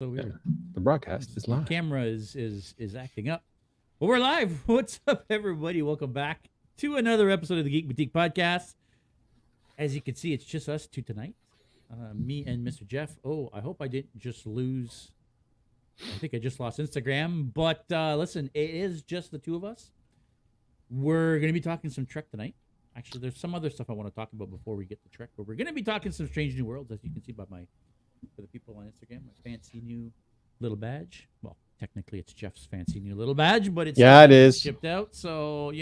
So weird. The broadcast is Your live. camera is acting up. Well, we're live. What's up, everybody? Welcome back to another episode of the Geek Boutique podcast. As you can see, it's just us two tonight. Me and Mr. Jeff. Oh, I hope I didn't just lose. I think I just lost Instagram. But listen, it is just the two of us. We're going to be talking some Trek tonight. Actually, there's some other stuff I want to talk about before we get to Trek. But we're going to be talking some Strange New Worlds, as you can see by for the people on Instagram, my fancy new little badge. Well, technically it's Jeff's fancy new little badge, but it's Yeah, it is. shipped out. So,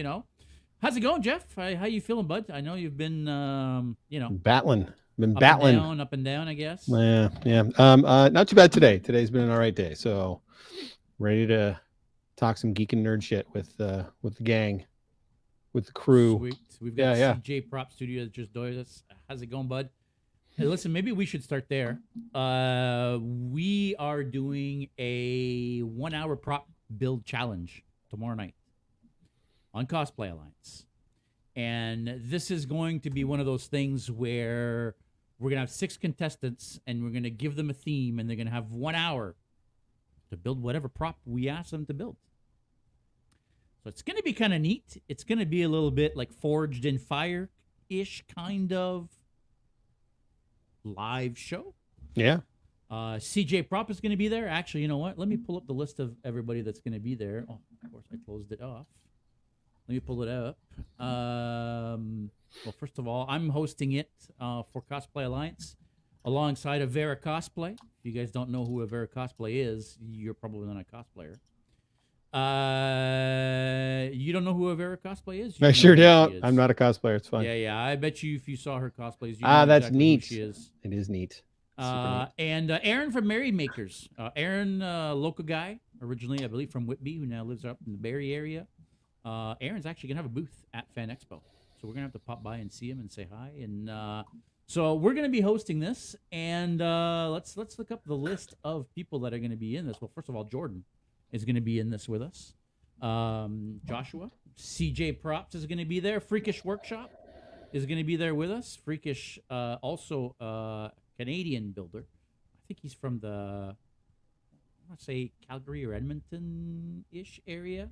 how's it going, Jeff? How you feeling, bud? I know you've been, Battling. Been up battling. up and down, I guess. Yeah. Not too bad today. Today's been an all right day. So ready to talk some geek and nerd shit with the gang, with the crew. Sweet. We've got CJ Prop Studio that just joined us. How's it going, bud? Hey, listen, maybe we should start there. We are doing a 1 hour prop build challenge tomorrow night on Cosplay Alliance. And this is going to be one of those things where we're going to have 6 contestants and we're going to give them a theme and they're going to have 1 hour to build whatever prop we ask them to build. So it's going to be kind of neat. It's going to be a little bit like Forged in Fire-ish kind of live show. Yeah. CJ Prop is going to be there. Actually, you know what? Let me pull up the list of everybody that's going to be there. Oh, of course, I closed it off. Let me pull it up. Well, first of all, I'm hosting it for Cosplay Alliance alongside of Vera Cosplay. If you guys don't know who a Vera Cosplay is, you're probably not a cosplayer. You don't know who a Vera Cosplay is? I sure don't. I'm not a cosplayer. It's fun. Yeah. I bet you if you saw her cosplays, you that's exactly neat. who she is. It is neat. And Aaron from Merry Makers. Aaron, local guy, originally, I believe, from Whitby, who now lives up in the Barrie area. Aaron's actually going to have a booth at Fan Expo. So we're going to have to pop by and see him and say hi. And so we're going to be hosting this. And let's look up the list of people that are going to be in this. Well, first of all, Jordan is going to be in this with us. Joshua, CJ Props is going to be there. Freakish Workshop is going to be there with us. Freakish, also Canadian builder. I think he's from the, I want to say Calgary or Edmonton-ish area.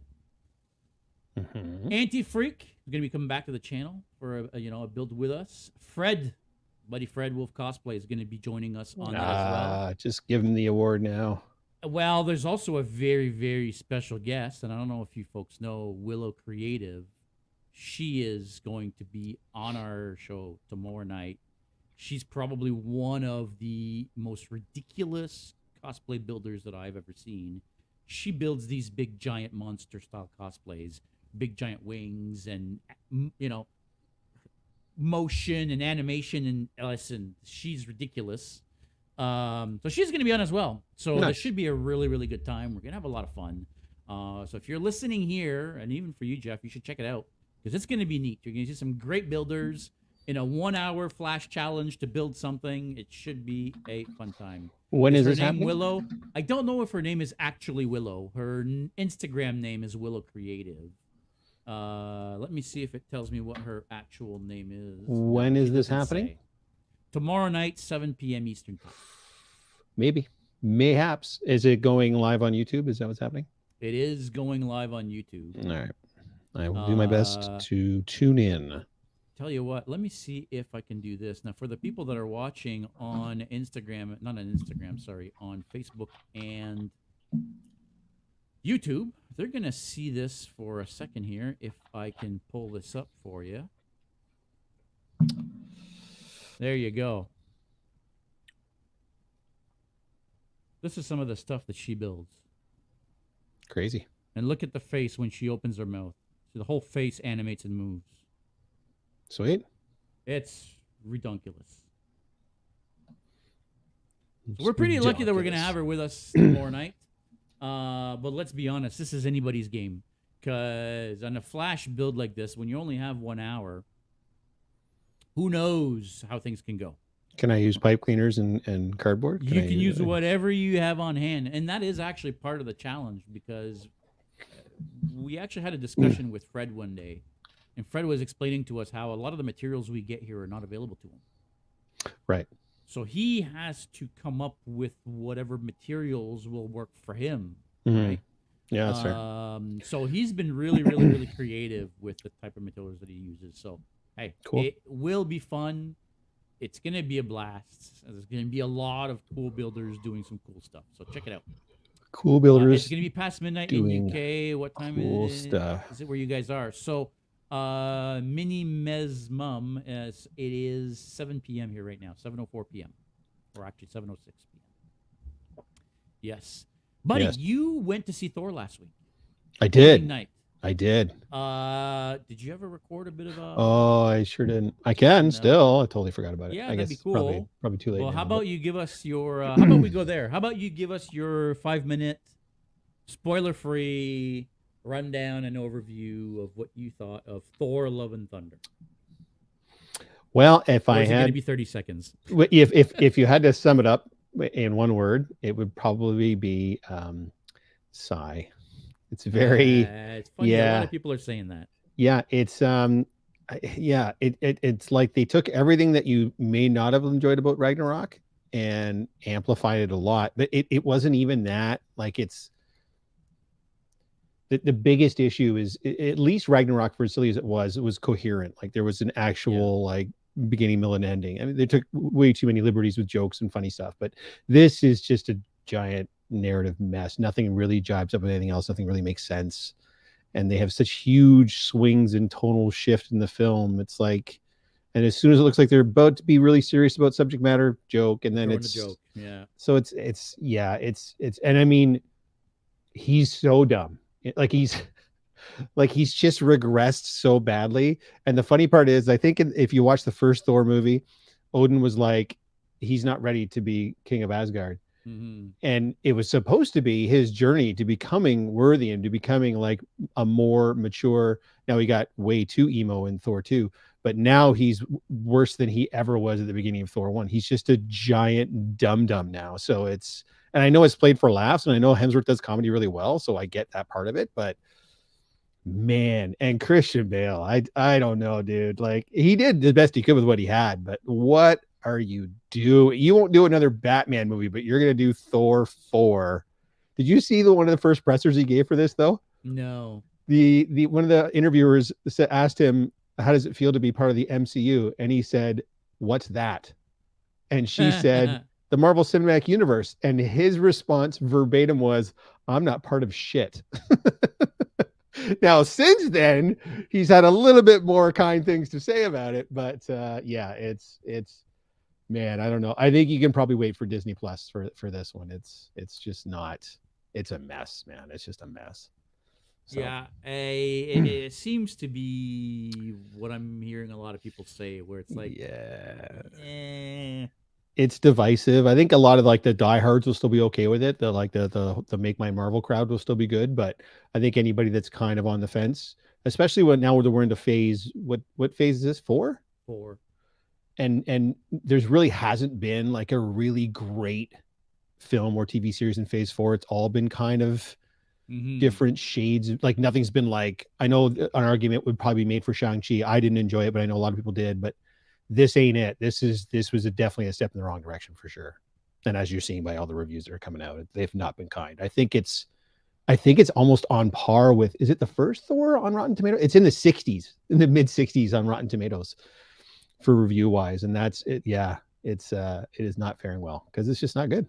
Mm-hmm. Anti-Freak is going to be coming back to the channel for a build with us. Buddy Fred Wolf Cosplay is going to be joining us on that as well. Just give him the award now. Well, there's also a very, very special guest, and I don't know if you folks know Willow Creative. She is going to be on our show tomorrow night. She's probably one of the most ridiculous cosplay builders that I've ever seen. She builds these big, giant monster-style cosplays, big, giant wings, and, motion and animation, and listen, she's ridiculous. So she's going to be on as well. So This should be a really, really good time. We're going to have a lot of fun. So if you're listening here, and even for you, Jeff, you should check it out because it's going to be neat. You're going to see some great builders in a 1 hour flash challenge to build something. It should be a fun time. When is her this name happening? Willow. I don't know if her name is actually Willow. Her Instagram name is Willow Creative. Let me see if it tells me what her actual name is. When is this happening? Say. Tomorrow night, 7 p.m. Eastern time. Maybe. Mayhaps. Is it going live on YouTube? Is that what's happening? It is going live on YouTube. All right. I will do my best to tune in. Tell you what, let me see if I can do this. Now, for the people that are watching on Instagram, on Facebook and YouTube, they're going to see this for a second here if I can pull this up for you. There you go. This is some of the stuff that she builds. Crazy. And look at the face when she opens her mouth. So the whole face animates and moves. Sweet. It's redonkulous. So we're pretty lucky that we're going to have her with us tomorrow night. But let's be honest, this is anybody's game. Because on a flash build like this, when you only have 1 hour, who knows how things can go. Can I use pipe cleaners and cardboard? You can use whatever you have on hand. And that is actually part of the challenge because we actually had a discussion with Fred one day. And Fred was explaining to us how a lot of the materials we get here are not available to him. Right. So he has to come up with whatever materials will work for him, Mhm. right? Yeah, that's fair. So he's been really, really, really creative with the type of materials that he uses. So hey, Cool. it will be fun. It's gonna be a blast. There's gonna be a lot of cool builders doing some cool stuff. So check it out. Cool It's builders gonna be past midnight in doing UK. What time cool stuff. is it where you guys are? So, mini mesmum is it is 7 p.m. here right now. 7:04 p.m. or actually 7:06 p.m. Yes, buddy, Yes, you went to see Thor last week. I Opening did. night. I did. Did you ever record a bit of a? Oh, I sure didn't. I can No. still. I totally forgot about it. Yeah, I that'd be guess probably cool. too late Well, how now. But about you give us your? How about we go there? How about you give us your 5 minute, spoiler-free rundown and overview of what you thought of Thor: Love and Thunder? well, if Or I is it going to had, be 30 seconds? if you had to sum it up in one word, it would probably be sigh. It's very, It's funny. A lot yeah, of people are saying that. yeah. It's yeah. It's like they took everything that you may not have enjoyed about Ragnarok and amplified it a lot, but it wasn't even that. Like it's the biggest issue is at least Ragnarok, for as silly as it was coherent. Like there was an Yeah. actual like beginning, middle, and ending. I mean, they took way too many liberties with jokes and funny stuff, but this is just a giant narrative mess. Nothing really jibes up with anything else. Nothing really makes sense. And they have such huge swings in tonal shift in the film. It's like, and as soon as it looks like they're about to be really serious about subject matter, joke, and They then throw in a it's joke. Yeah. so it's yeah, it's and I mean, he's so dumb. Like he's just regressed so badly. And the funny part is, I think if you watch the first Thor movie, Odin was like, he's not ready to be king of Asgard. Mm-hmm. And it was supposed to be his journey to becoming worthy and to becoming like a more mature. Now he got way too emo in Thor 2, but now he's worse than he ever was at the beginning of Thor 1. He's just a giant dum dum now. So it's, and I know it's played for laughs, and I know Hemsworth does comedy really well, so I get that part of it, but man, and Christian Bale, I don't know, dude. Like he did the best he could with what he had, but what are you doing? You won't do another Batman movie, but you're gonna do Thor 4. Did you see the one of the first pressers he gave for this though? No. The one of the interviewers asked him, "How does it feel to be part of the MCU?" And he said, "What's that?" And she said, "The Marvel Cinematic Universe." And his response verbatim was, "I'm not part of shit." Now, since then, he's had a little bit more kind things to say about it, but yeah, it's man, I don't know. I think you can probably wait for Disney Plus for this one. It's just not. It's a mess, man. It's just a mess. So Yeah, it seems to be what I'm hearing a lot of people say, where it's like, yeah, eh. it's divisive. I think a lot of like the diehards will still be okay with it. The like the Make My Marvel crowd will still be good, but I think anybody that's kind of on the fence, especially when now we're into phase, what phase is this, 4? 4. And there's really hasn't been like a really great film or TV series in phase 4. It's all been kind of Mm-hmm. different shades. Like nothing's been like, I know an argument would probably be made for Shang-Chi. I didn't enjoy it, but I know a lot of people did, but this ain't it. This was definitely a step in the wrong direction for sure. And as you're seeing by all the reviews that are coming out, they've not been kind. I think it's almost on par with, is it the first Thor on Rotten Tomatoes? It's in the 60s, in the mid 60s on Rotten Tomatoes for review wise. And that's it. Yeah, it is not faring well because it's just not good.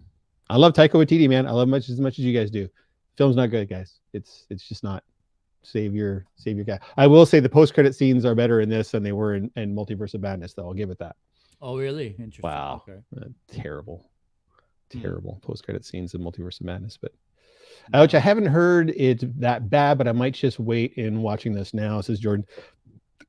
I love Taika Waititi, man. I love much as you guys do. Film's not good, guys. It's just not. Save your guy. I will say the post credit scenes are better in this than they were in Multiverse of Madness, though. I'll give it that. Oh, really? Interesting. Wow, Okay. terrible, Hmm. terrible post credit scenes in Multiverse of Madness. But ouch, I Yeah. haven't heard it that bad, but I might just wait in watching this now. Says Jordan.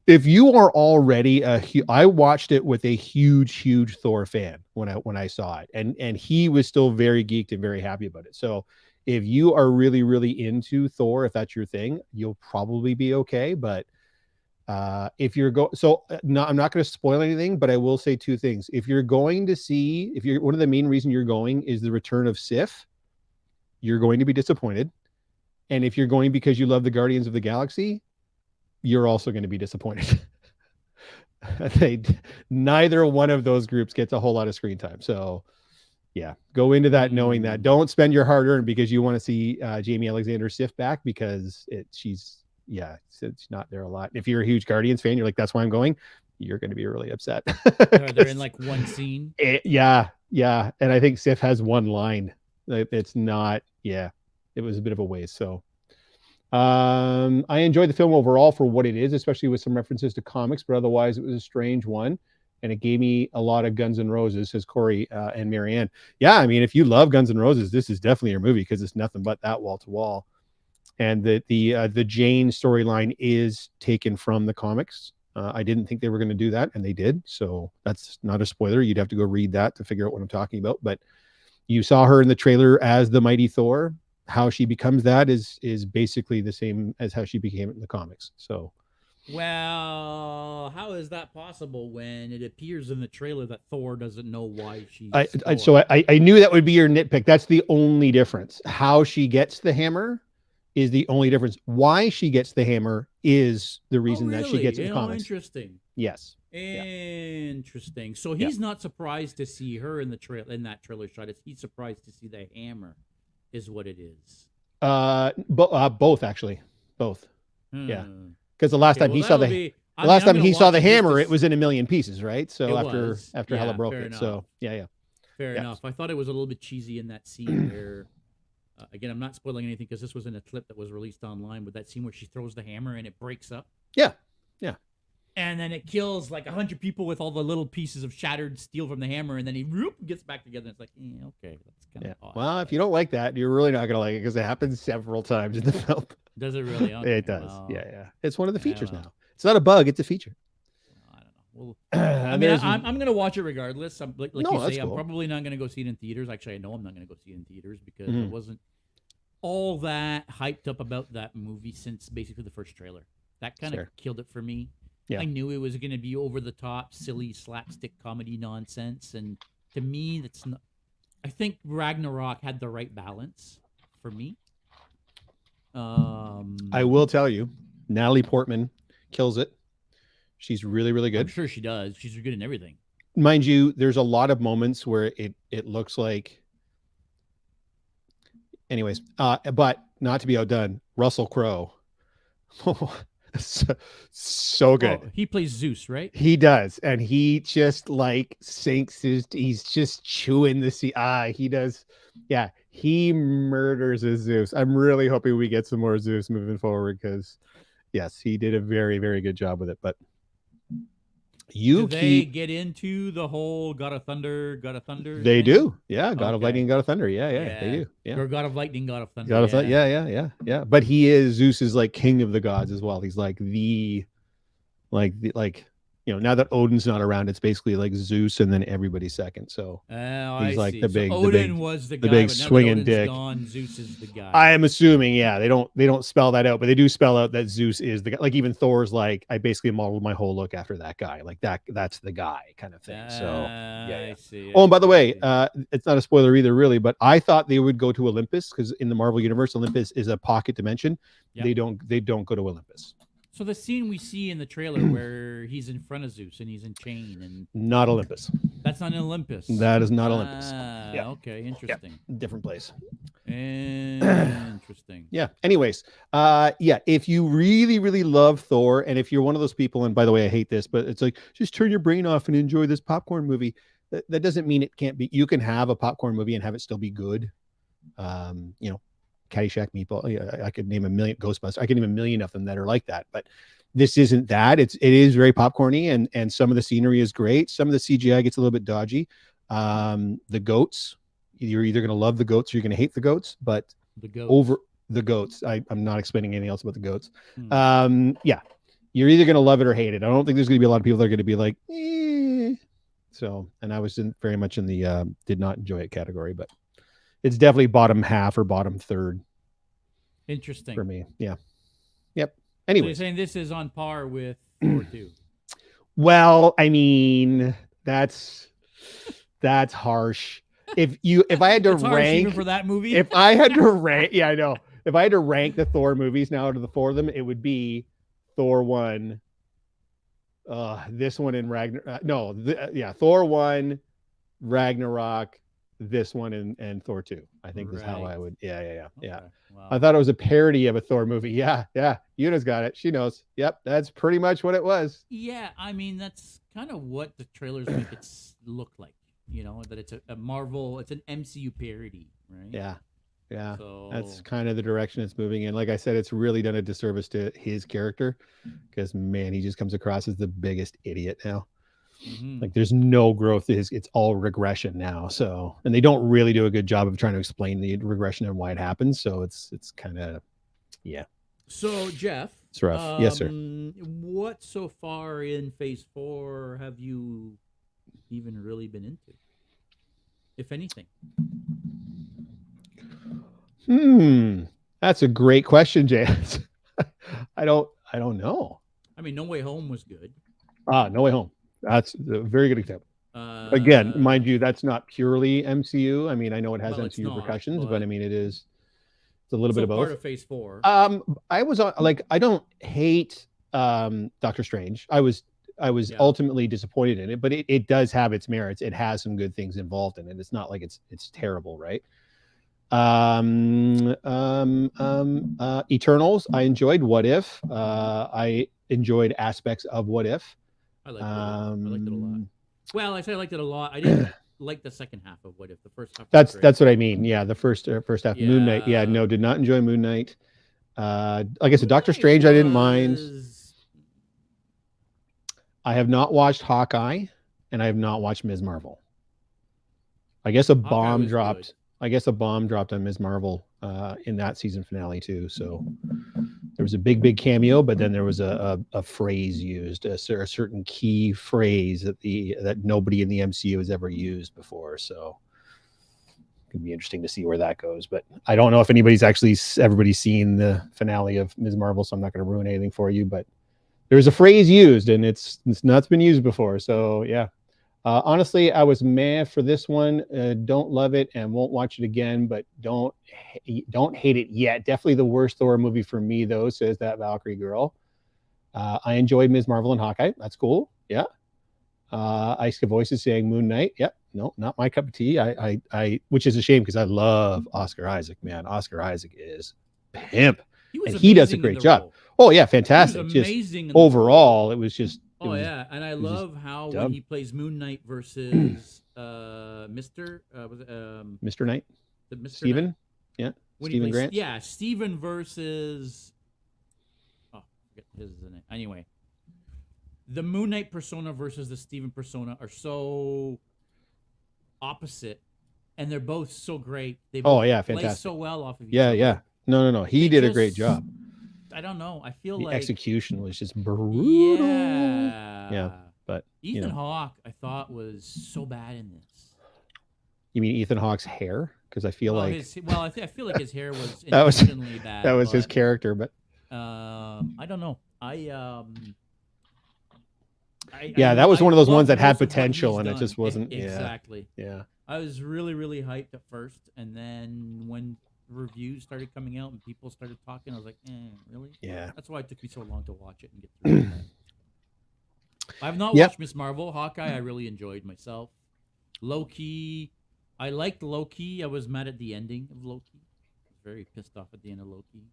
If you are already I watched it with a huge Thor fan when I saw it, and he was still very geeked and very happy about it. So if you are really into Thor, if that's your thing, you'll probably be okay. But if you're no, I'm not going to spoil anything, but I will say two things. If you're going to see, if you're one of the main reason you're going is the return of Sif, you're going to be disappointed. And if you're going because you love the Guardians of the Galaxy, you're also going to be disappointed. they neither one of those groups gets a whole lot of screen time. So yeah, go into that knowing that. Don't spend your hard earned because you want to see Jamie Alexander Sif back, because she's not there a lot. If you're a huge Guardians fan, you're like, that's why I'm going. You're going to be really upset. They're in like one scene. Yeah. And I think Sif has one line. It's not, it was a bit of a waste. So I enjoyed the film overall for what it is, especially with some references to comics, but otherwise it was a strange one. And it gave me a lot of Guns N' Roses, says Corey and Marianne. Yeah, I mean, if you love Guns N' Roses, this is definitely your movie, because it's nothing but that wall to wall. And the Jane storyline is taken from the comics. I didn't think they were going to do that, and they did. So that's not a spoiler. You'd have to go read that to figure out what I'm talking about. But you saw her in the trailer as the Mighty Thor. How she becomes that is basically the same as how she became in the comics. So. Well, how is that possible when it appears in the trailer that Thor doesn't know why she's I knew that would be your nitpick. That's the only difference. How she gets the hammer is the only difference. Why she gets the hammer is the reason that she gets it in the comics. Interesting. Yes. Interesting. So he's not surprised to see her in that trailer shot. He's surprised to see the hammer, is what it is. Both actually. Both. Yeah. Because the last time he saw the hammer, it was in a million pieces, right? So after Hela broke it. Enough. So fair enough. I thought it was a little bit cheesy in that scene where, again, I'm not spoiling anything because this was in a clip that was released online, with that scene where she throws the hammer and it breaks up. Yeah. And then it kills like 100 people with all the little pieces of shattered steel from the hammer, and then he gets back together. And it's like, okay, that's kind of odd. Well, if you don't like that, you're really not going to like it, because it happens several times in the film. Does it really? Okay, it does. Well, yeah. It's one of the features now. It's not a bug; it's a feature. I don't know. Well, I mean, I'm going to watch it regardless. Like you say, I'm probably not going to go see it in theaters. Actually, I know I'm not going to go see it in theaters because I wasn't all that hyped up about that movie since basically the first trailer. That kind of killed it for me. Yeah. I knew it was going to be over the top, silly slapstick comedy nonsense, and to me, that's not. I think Ragnarok had the right balance for me. I will tell you, Natalie Portman kills it. She's really, really good. I'm sure she does. She's good in everything. Mind you, there's a lot of moments where it looks like. Anyways, but not to be outdone, Russell Crowe. So good. Oh, he plays Zeus, right? He does, and he just like sinks he's just chewing the sea. He does. Yeah, he murders his Zeus. I'm really hoping we get some more Zeus moving forward, because yes, he did a very, very good job with it. But they get into the whole God of Thunder? They do. Yeah, God of Lightning, God of Thunder. Yeah, they do. Yeah. Or God of Lightning, God of Thunder. Yeah. But he is Zeus is like king of the gods as well. He's like now that Odin's not around, it's basically like Zeus and then everybody second. So he's like the big, Odin was the guy, the big swinging dick. Gone, Zeus is the guy. I am assuming, they don't spell that out, but they do spell out that Zeus is the guy. Like even Thor's like, I basically modeled my whole look after that guy. Like that's the guy kind of thing. So I see. Oh, and by the way, it's not a spoiler either, really, but I thought they would go to Olympus, because in the Marvel universe, Olympus is a pocket dimension. Yep. They don't go to Olympus. So the scene we see in the trailer where he's in front of Zeus and he's in chain and not Olympus. That's not in Olympus. That is not Olympus. Okay, interesting. Different place. Interesting. Yeah. Anyways, if you really, really love Thor, and if you're one of those people, and by the way, I hate this, but it's like, just turn your brain off and enjoy this popcorn movie. That doesn't mean it can't be. You can have a popcorn movie and have it still be good. Caddyshack, Meatball. I could name a million. Ghostbusters. I could name a million of them that are like that. But this isn't that. It is very popcorny, and some of the scenery is great. Some of the CGI gets a little bit dodgy. The goats. You're either going to love the goats or you're going to hate the goats. But over the goats, I'm not explaining anything else about the goats. You're either going to love it or hate it. I don't think there's going to be a lot of people that are going to be like, eh. So, and I was very much in the did not enjoy it category, but. It's definitely bottom half or bottom third. Interesting. For me. Yeah. Yep. Anyway. So you're saying this is on par with Thor 2? Well, I mean, that's harsh. If I had to rank for that movie, if I had to rank, I know. If I had to rank the Thor movies now out of the four of them, it would be Thor 1, This one in Thor 1, Ragnarok, this one and Thor 2. I think is how I would. Yeah. Wow. I thought it was a parody of a Thor movie. Yeah. Yuna's got it. She knows. Yep, that's pretty much what it was. Yeah, I mean that's kind of what the trailers make it look like. You know, that it's a Marvel, it's an MCU parody, right? Yeah. So That's kind of the direction it's moving in. Like I said, it's really done a disservice to his character because man, he just comes across as the biggest idiot now. Like there's no growth. It's all regression now. So, and they don't really do a good job of trying to explain the regression and why it happens. So it's kind of, yeah. So Jeff, it's rough. Yes, sir. What so far in Phase 4 have you even really been into, if anything? That's a great question, James. I don't know. I mean, No Way Home was good. No Way Home. That's a very good example. Again, mind you, that's not purely MCU. I mean, I know it has MCU repercussions, but I mean, it's a little bit of both. Part of Phase 4. I was like, I don't hate Doctor Strange. I was ultimately disappointed in it, but it does have its merits. It has some good things involved in it. It's not like it's terrible, right? Eternals, I enjoyed. What If? I enjoyed aspects of What If. I liked it a lot. Well, I say I liked it a lot. I didn't like the second half of What If. The first half. That's what I mean. Yeah, the first half. Yeah. Moon Knight. Yeah, no, did not enjoy Moon Knight. Like I said, Doctor Strange, I didn't mind. I have not watched Hawkeye, and I have not watched Ms. Marvel. I guess a bomb dropped. Good. I guess a bomb dropped on Ms. Marvel in that season finale too. So there was a big cameo, but then there was a phrase used, a certain key phrase that nobody in the MCU has ever used before. So it could be interesting to see where that goes. But I don't know if everybody's seen the finale of Ms. Marvel, so I'm not going to ruin anything for you. But there's a phrase used, and it's not been used before. So yeah. Honestly, I was mad for this one. Don't love it and won't watch it again, but don't hate it yet. Definitely the worst Thor movie for me, though, says that Valkyrie girl. I enjoyed Ms. Marvel and Hawkeye. That's cool. Yeah. Ice Voices saying Moon Knight. Yep. No, not my cup of tea. I which is a shame because I love Oscar Isaac, man. Oscar Isaac is pimp. He does a great job. Role. Oh, yeah. Fantastic. Just overall, it was just. And I love how when he plays Moon Knight versus Mr. Mr. Knight, Steven, Knight? Yeah, when Steven Grant, yeah, Steven versus forget his name. Anyway, the Moon Knight persona versus the Steven persona are so opposite, and they're both so great. They both play so well off of each other. Yeah. No. He did a great job. I don't know. I feel the execution was just brutal. Yeah. But Ethan Hawke, I thought, was so bad in this. You mean Ethan Hawke's hair? Because I feel I feel like his hair was intentionally bad. That was his character, but I don't know. That was one of those ones that had potential, and it just wasn't. Exactly. Yeah. I was really, really hyped at first, and then when reviews started coming out and people started talking, I was like, really? Yeah. That's why it took me so long to watch it and get through it. I have not watched Ms. Marvel. Hawkeye, I really enjoyed myself. Loki, I liked Loki. I was mad at the ending of Loki. I was very pissed off at the end of Loki.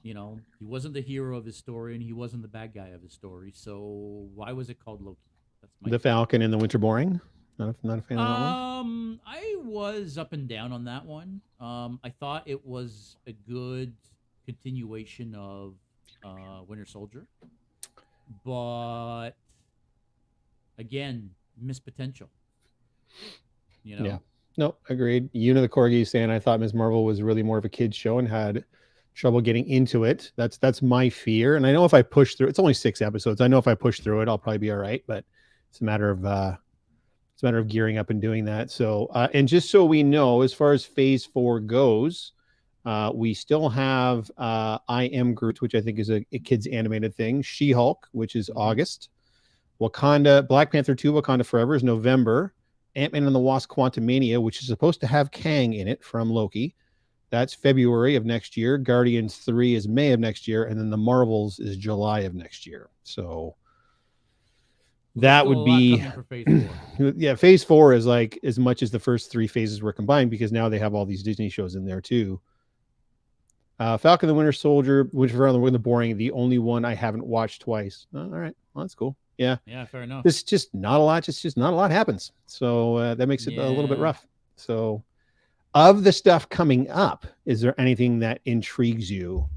You know, he wasn't the hero of his story, and he wasn't the bad guy of his story. So why was it called Loki? That's the Falcon and the Winter Boring. Not a fan of that one? I was up and down on that one. I thought it was a good continuation of Winter Soldier. But, again, missed potential. You know? Yeah. No, agreed. Una the Corgi saying I thought Ms. Marvel was really more of a kid's show and had trouble getting into it. That's my fear. And I know if I push through, it's only 6 episodes. I know if I push through it, I'll probably be all right. But it's a matter of gearing up and doing that. So, and just so we know, as far as Phase 4 goes, we still have I Am Groot, which I think is a kids animated thing. She-Hulk, which is August. Wakanda, Black Panther 2, Wakanda Forever is November. Ant-Man and the Wasp Quantumania, which is supposed to have Kang in it from Loki. That's February of next year. Guardians 3 is May of next year. And then the Marvels is July of next year. So There's That still a would lot be coming for Phase 4. yeah, phase 4 is like as much as the first 3 phases were combined, because now they have all these Disney shows in there too. Falcon the Winter Soldier, which are the boring, the only one I haven't watched twice. All right, well, that's cool. Yeah, Yeah, fair enough. it's just not a lot. Just not a lot happens, so that makes it a little bit Yeah. rough. So, of the stuff coming up, is there anything that intrigues you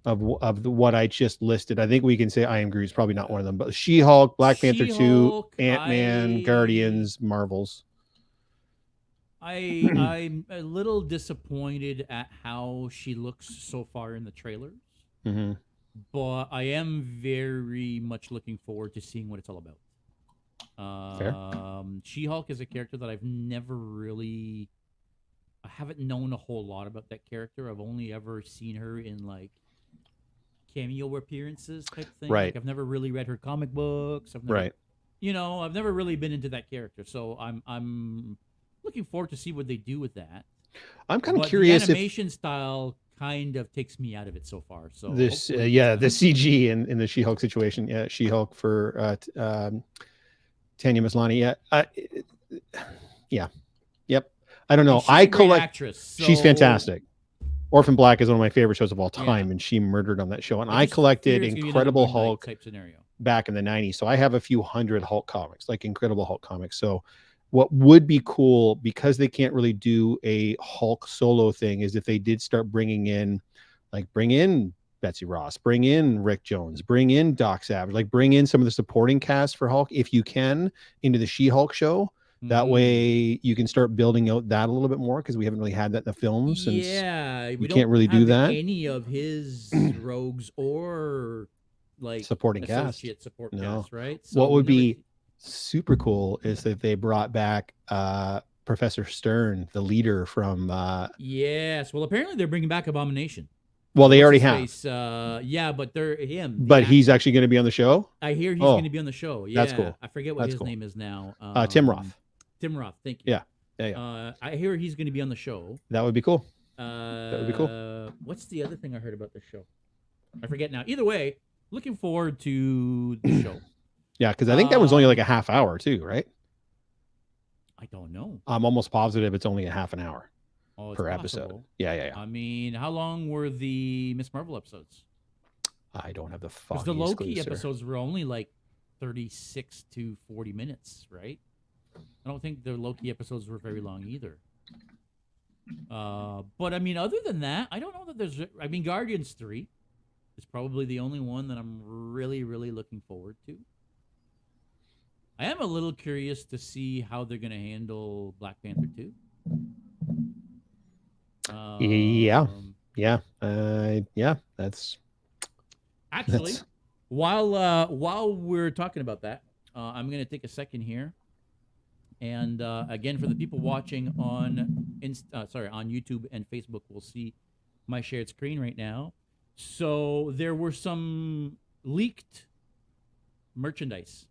of the what I just listed? I think we can say I Am Groot is probably not one of them, but She-Hulk, Black Panther 2, She-Hulk, Ant-Man, Guardians, Marvels. I'm a little disappointed at how she looks so far in the trailers, Mm-hmm. but I am very much looking forward to seeing what it's all about. Fair. She-Hulk is a character that I haven't known a whole lot about that character. I've only ever seen her in like cameo appearances type thing. Right. Like I've never really read her comic books. Right. I've never really been into that character. So I'm looking forward to see what they do with that. I'm kind of But curious the if animation style kind of takes me out of it so far. So this, hopefully the CG in the She-Hulk situation. Yeah, She-Hulk for Tanya Maslany. Yeah, yep. I don't know. she's a great actress. She's so- fantastic. Orphan Black is one of my favorite shows of all time, Yeah. and she murdered on that show. And I just collected fear it's gonna be another Incredible Moon Knight Hulk type scenario. back in the 90s. So I have a few hundred Hulk comics, like Incredible Hulk comics. So what would be cool, because they can't really do a Hulk solo thing, is if they did start bring in Betsy Ross, bring in Rick Jones, bring in Doc Savage, like bring in some of the supporting cast for Hulk, if you can, into the She-Hulk show. That way you can start building out that a little bit more, because we haven't really had that in the film since we can't really do that. Any of his rogues or like supporting cast. associate support No. cast, right? What would we never- be super cool is if they brought back Professor Stern, the leader from Yes. Well, apparently they're bringing back Abomination. well, they What's already his have. face? Yeah, but they're him. the But he's actor. actually going to be on the show. I hear he's Oh, going to be on the show. Yeah, that's cool. I forget what That's his cool. name is now. Tim Roth. Tim Roth. Thank you. Yeah. I hear he's going to be on the show. That would be cool. Would be cool. What's the other thing I heard about the show? I forget now. Either way, looking forward to the show. Yeah, because I think that was only like a half hour too, right? I don't know. I'm almost positive it's only a half an hour Oh, it's per episode. possible. Yeah. I mean, how long were the Miss Marvel episodes? I don't have the Because foggiest the Loki clue, sir. episodes were only like 36 to 40 minutes, right? I don't think the Loki episodes were very long either. But I mean, other than that, I don't know that there's. I mean, Guardians 3 is probably the only one that I'm really, really looking forward to. I am a little curious to see how they're going to handle Black Panther 2. Yeah. That's Actually, That's- while we're talking about that, I'm going to take a second here, and again for the people watching on on YouTube and Facebook, will see my shared screen right now. So there were some leaked merchandise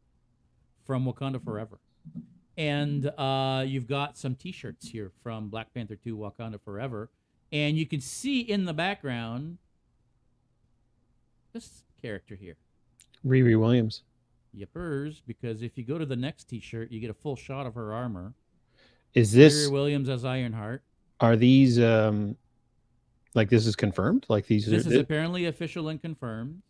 from Wakanda Forever, and you've got some T-shirts here from Black Panther 2: Wakanda Forever, and you can see in the background this character here. Riri Williams. Yippers, because if you go to the next T-shirt, you get a full shot of her armor. Is this Riri Williams as Ironheart. are these like this is confirmed? Like these This are is apparently official and confirmed,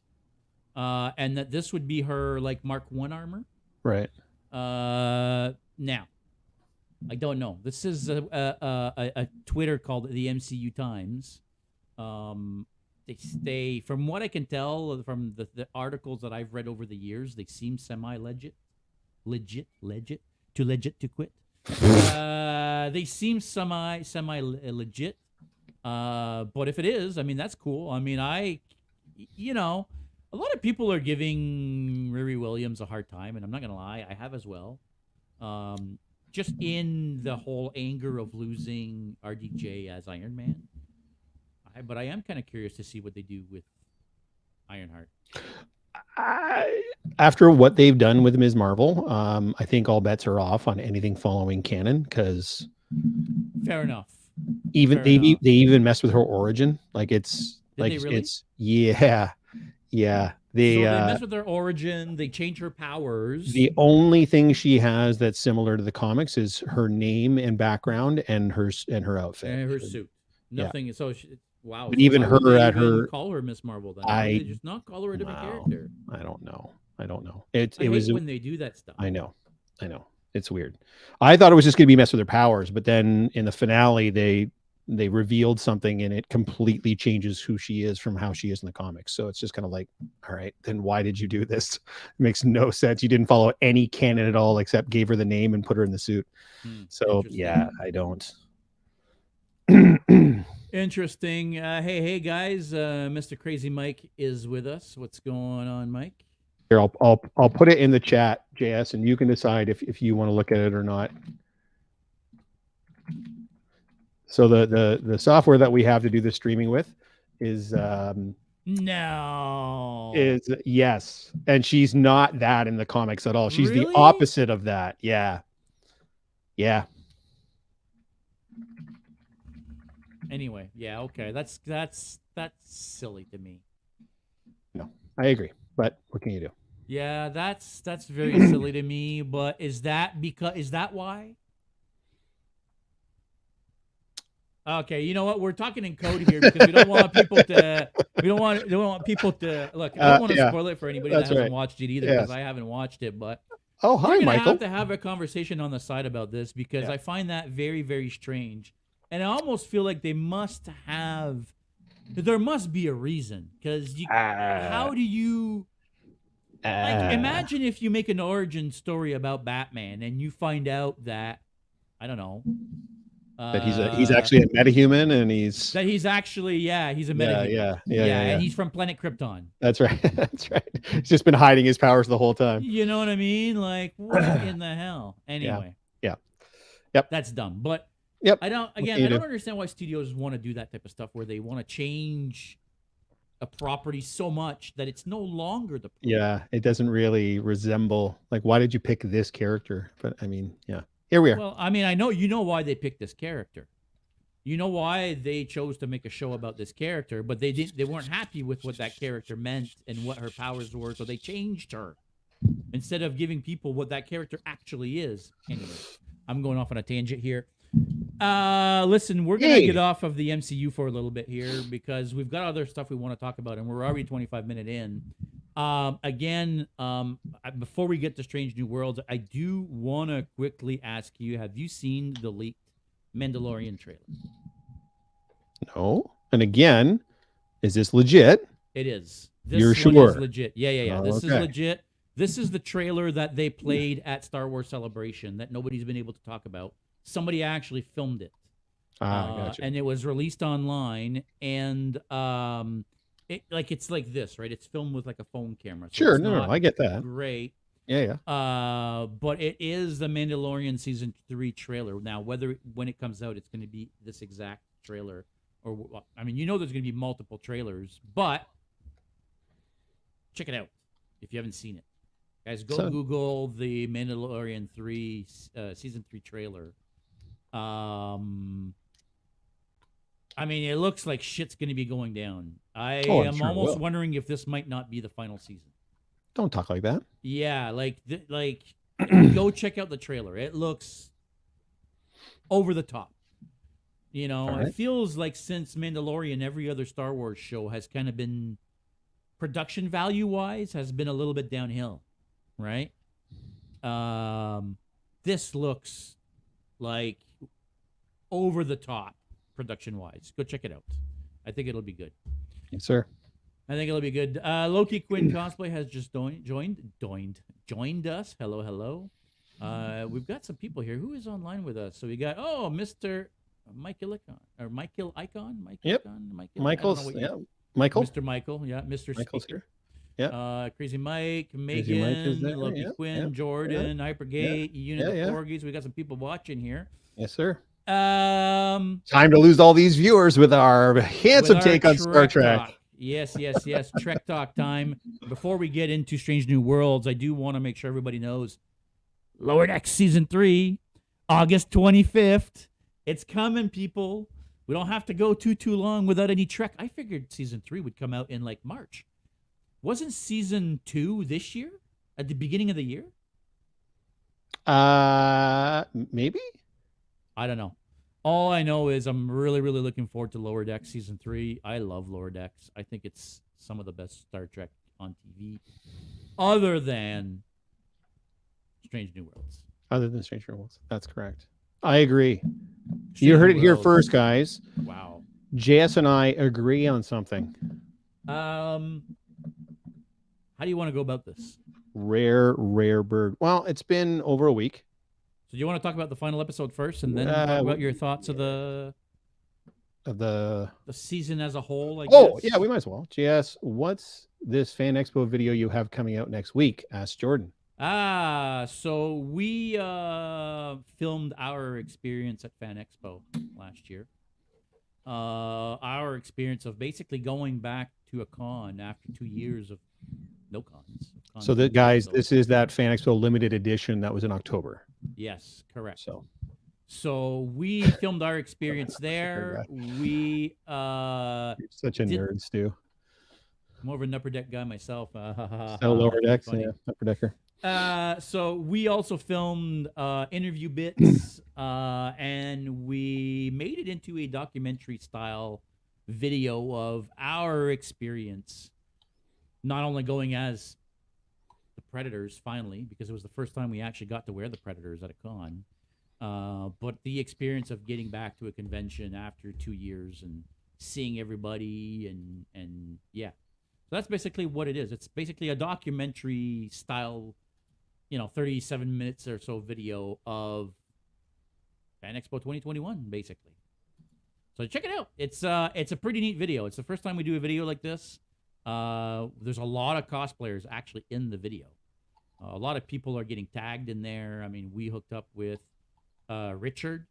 and that this would be her like Mark 1 armor. right. Now, I don't know. This is a Twitter called the MCU Times. They from what I can tell from the articles that I've read over the years, they seem legit to quit. They seem semi legit. But if it is, I mean, that's cool. I mean, a lot of people are giving Riri Williams a hard time, and I'm not gonna lie, I have as well. Just in the whole anger of losing RDJ as Iron Man. But I am kind of curious to see what they do with Ironheart. After what they've done with Ms. Marvel, I think all bets are off on anything following canon, because Fair enough. even Fair they enough. they even messed with her origin. Like it's Did like they really? it's yeah. The So they mess with her origin. They change her powers. the only thing she has that's similar to the comics is her name and background and her outfit and her suit. Nothing. Yeah. So wow. But So even why would her they at even her, call her Miss Marvel then? Why would they just not call her a different character? I don't know. I hate was when they do that stuff. I know. It's weird. I thought it was just going to be mess with her powers, but then in the finale they revealed something and it completely changes who she is from how she is in the comics. So it's just kind of like, all right, then why did you do this? It makes no sense. You didn't follow any canon at all except gave her the name and put her in the suit. So yeah, I don't. Interesting. Hey guys, Mr. Crazy Mike is with us. What's going on, Mike? Here, I'll put it in the chat, JS, and you can decide if you want to look at it or not. So the software that we have to do the streaming with is yes, and she's not that in the comics at all. She's the opposite of that. Yeah. Anyway, yeah, okay. That's silly to me. No, I agree. But what can you do? Yeah, that's very silly to me. But is that why? Okay, you know what? We're talking in code here because we don't want people to. We don't want people to look. I don't want to spoil it for anybody that hasn't watched it either because I haven't watched it. But oh, hi, we're Michael. Have to have a conversation on the side about this because I find that very, very strange, and I almost feel like there must be a reason because how do you? Like, imagine if you make an origin story about Batman and you find out that I don't know. That he's actually a metahuman and he's actually he's a metahuman. Yeah, and he's from planet Krypton. That's right. He's just been hiding his powers the whole time. You know what I mean? Like, what in the hell? Anyway. Yeah. Yep. That's dumb. But I don't understand why studios want to do that type of stuff where they want to change a property so much that it's no longer the property. Yeah, it doesn't really resemble, like, why did you pick this character? But I mean, yeah. Here we are. Well, I mean, I know you know why they picked this character. You know why they chose to make a show about this character, but they weren't happy with what that character meant and what her powers were, so they changed her instead of giving people what that character actually is. Anyway, I'm going off on a tangent here. Listen, we're gonna get off of the MCU for a little bit here because we've got other stuff we want to talk about, and we're already 25 minutes in. Before we get to Strange New Worlds, I do want to quickly ask you: have you seen the leaked Mandalorian trailer? No. And again, is this legit? It is. You're sure? Is legit. Yeah. This is legit. This is the trailer that they played at Star Wars Celebration that nobody's been able to talk about. Somebody actually filmed it. Gotcha. And it was released online, and it's like this, right? It's filmed with like a phone camera. So sure, no, I get that. Great. Yeah. But it is the Mandalorian season 3 trailer. Now, when it comes out, it's going to be this exact trailer, or I mean, there's going to be multiple trailers, but check it out if you haven't seen it, guys. Go Google the Mandalorian 3 season 3 trailer. I mean, it looks like shit's going to be going down. I am almost wondering if this might not be the final season. Don't talk like that. Yeah, go check out the trailer. It looks over the top. Right. It feels like since Mandalorian, every other Star Wars show has kind of been, production value-wise, has been a little bit downhill, right? This looks like over the top production-wise. Go check it out. I think it'll be good. Yes, sir. I think it'll be good. Loki Quinn Cosplay has just joined us. Hello. We've got some people here. Who is online with us? So we got Mr. Michael Icon or Michael Icon. Yep. Michael's Michael. Mr. Michael. Yeah. Mr. Michael's Speaker. Here. Yeah. Crazy Mike, Megan, Loki Quinn, Jordan, Hypergate, Unit of Porgies. We got some people watching here. Yes, sir. Time to lose all these viewers with our handsome take on Star Trek. Talk. Yes. Trek Talk time. Before we get into Strange New Worlds, I do want to make sure everybody knows Lower Decks Season 3, August 25th. It's coming, people. We don't have to go too long without any Trek. I figured Season 3 would come out in like March. Wasn't season 2 this year at the beginning of the year? Maybe. I don't know. All I know is I'm really, really looking forward to Lower Decks season 3. I love Lower Decks. I think it's some of the best Star Trek on TV, other than Strange New Worlds. Other than Strange New Worlds, that's correct. I agree. Strange You heard New it here Worlds- first, guys. Wow. JS and I agree on something. How do you want to go about this? Rare bird. Well, it's been over a week. So do you want to talk about the final episode first, and then talk about your thoughts of the season as a whole? I guess. Yeah, we might as well. JS, what's this Fan Expo video you have coming out next week? Asked Jordan. So we filmed our experience at Fan Expo last year. Our experience of basically going back to a con after 2 years of no cons. So guys, this is that Fan Expo limited edition that was in October. Yes, correct. So we filmed our experience there. We You're such a nerd, Stu. More of an upper deck guy myself. So lower decks, yeah, upper decker. So we also filmed interview bits, and we made it into a documentary style video of our experience, not only going as the Predators finally, because it was the first time we actually got to wear the Predators at a con, but the experience of getting back to a convention after 2 years and seeing everybody and yeah. So that's basically what it is. It's basically a documentary style, 37 minutes or so video of Fan Expo 2021, basically. So check it out. It's a pretty neat video. It's the first time we do a video like this. There's a lot of cosplayers actually in the video. A lot of people are getting tagged in there. I mean, we hooked up with Richard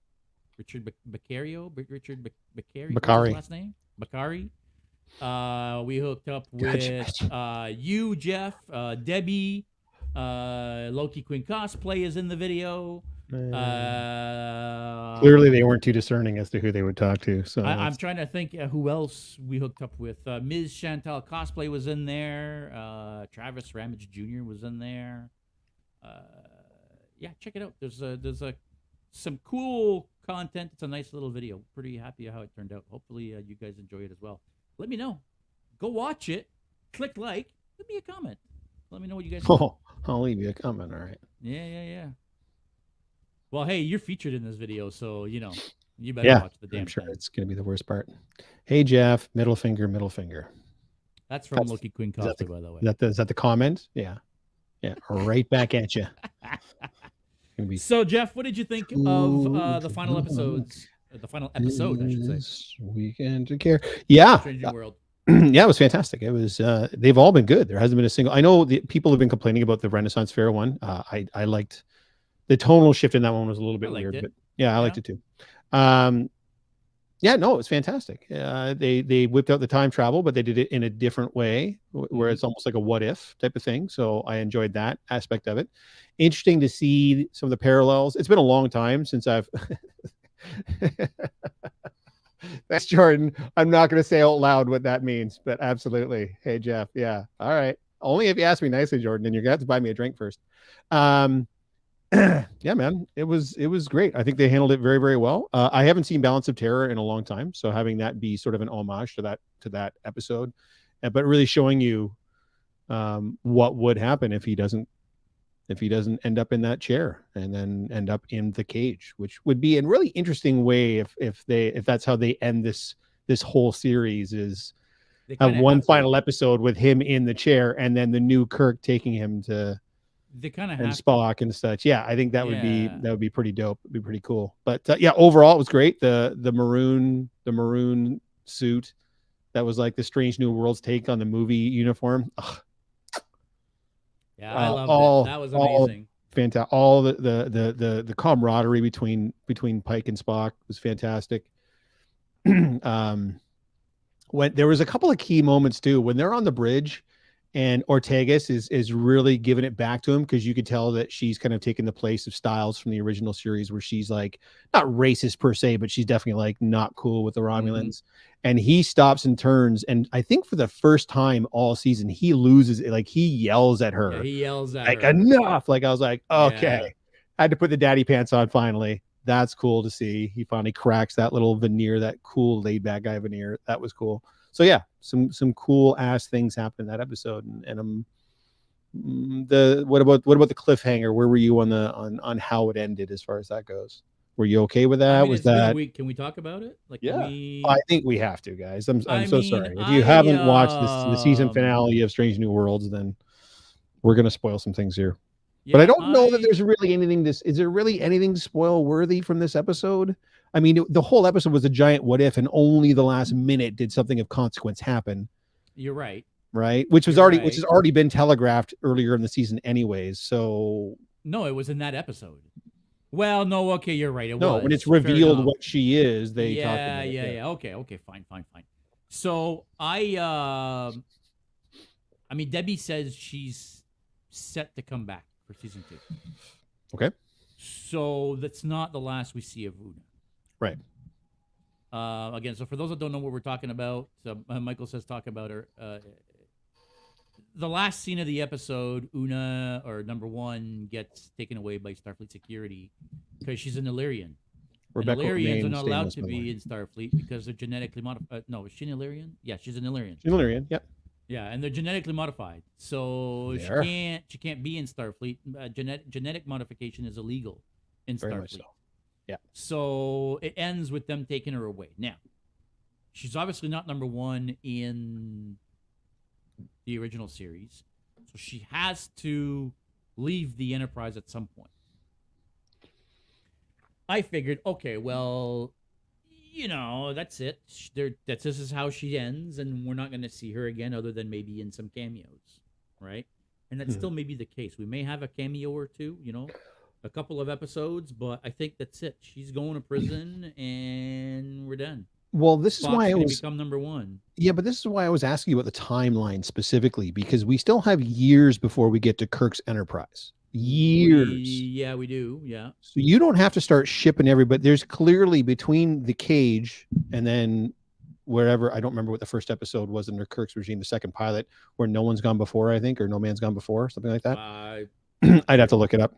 Beccario. Richard Beccari. What's his last name? Beccari. We hooked up with you, Jeff, Debbie, Loki Queen Cosplay is in the video. Clearly, they weren't too discerning as to who they would talk to. So I'm trying to think who else we hooked up with. Ms. Chantal Cosplay was in there. Travis Ramage Jr. was in there. Yeah, check it out. There's some cool content. It's a nice little video. Pretty happy how it turned out. Hopefully, you guys enjoy it as well. Let me know. Go watch it. Click like. Leave me a comment. Let me know what you guys think. Oh, I'll leave you a comment. All right. Yeah. Well, hey, you're featured in this video, so you better watch the damn I'm sure thing. it's going to be the worst part. Hey, Jeff, middle finger. That's from Loki Queen Cosplay, by the way. Is that the comment? Yeah. Right back at you. So, Jeff, what did you think of the final episodes? The final episode, I should say. Weekend to care. Yeah. Strange New World. Yeah, it was fantastic. It was. They've all been good. There hasn't been a single. I know the people have been complaining about the Renaissance Fair one. I liked the tonal shift in that one was a little bit weird, but yeah, I liked it too. Yeah, no, it was fantastic. They whipped out the time travel, but they did it in a different way, where it's almost like a what if type of thing. So I enjoyed that aspect of it. Interesting to see some of the parallels. It's been a long time since I've. That's Jordan. I'm not going to say out loud what that means, but absolutely. Hey, Jeff. Yeah. All right. Only if you ask me nicely, Jordan, and you're going to have to buy me a drink first. Yeah, man, it was great. I think they handled it very, very well. I haven't seen Balance of Terror in a long time, so having that be sort of an homage to that episode, but really showing you what would happen if he doesn't end up in that chair and then end up in the cage, which would be a really interesting way if that's how they end this whole series, is have one final episode with him in the chair and then the new Kirk taking him to and Spock and such. Yeah, I think that would be pretty dope. It'd be pretty cool. But yeah, overall it was great. The maroon suit that was like the Strange New Worlds take on the movie uniform. Ugh. Yeah, I loved it. That was amazing. Fantastic. All the camaraderie between Pike and Spock was fantastic. When there was a couple of key moments too, when they're on the bridge and Ortegas is really giving it back to him, because you could tell that she's kind of taken the place of Styles from the original series, where she's like not racist per se, but she's definitely like not cool with the Romulans. and he stops and turns, and I think for the first time all season he loses it. Like he yells at her. Yeah, he yells at like her. enough. Like I was like, okay. Yeah. I had to put the daddy pants on finally. That's cool to see. He finally cracks that little veneer, that cool laid back guy veneer. That was cool. So yeah, some cool ass things happened in that episode. And what about the cliffhanger? Where were you on how it ended as far as that goes? Were you okay with that? I mean, Was it's been a that week. Can we talk about it? Like, yeah? can we? I think we have to, guys. I'm I so mean, sorry. If you haven't watched the season finale of Strange New Worlds, then we're gonna spoil some things here. Yeah, but I don't know that there's really anything. Is there really anything spoil worthy from this episode? I mean, the whole episode was a giant what if, and only the last minute did something of consequence happen. You're right. Right, which has already been telegraphed earlier in the season, anyways. So no, it was in that episode. Well, no, okay, you're right. When it's revealed what she is, they talk about it. Yeah. Okay, fine. So I mean, Debbie says she's set to come back for season 2. Okay. So that's not the last we see of Una. Right. Again, so for those that don't know what we're talking about, Michael says talk about her. The last scene of the episode, Una, or number 1, gets taken away by Starfleet security because she's an Illyrian. Illyrians are not allowed to be in Starfleet because they're genetically modified. No, is she an Illyrian? Yeah, she's an Illyrian. She's an Illyrian, yep. Yeah, and they're genetically modified, so she can't be in Starfleet. Genetic modification is illegal in Starfleet. Very much so. Yeah. So it ends with them taking her away. Now, she's obviously not number 1 in the original series, so she has to leave the Enterprise at some point. I figured, okay, well, that's it. This is how she ends, and we're not going to see her again other than maybe in some cameos, right? And that still may be the case. We may have a cameo or two, a couple of episodes, but I think that's it. She's going to prison, and we're done. Well, this is why I was become number 1. Yeah, but this is why I was asking you about the timeline specifically, because we still have years before we get to Kirk's Enterprise. Years. Yeah, we do. Yeah. So you don't have to start shipping everybody. There's clearly between the cage and then wherever, I don't remember what the first episode was under Kirk's regime, the second pilot, where no one's gone before, I think, or no man's gone before, something like that. I'd have to look it up.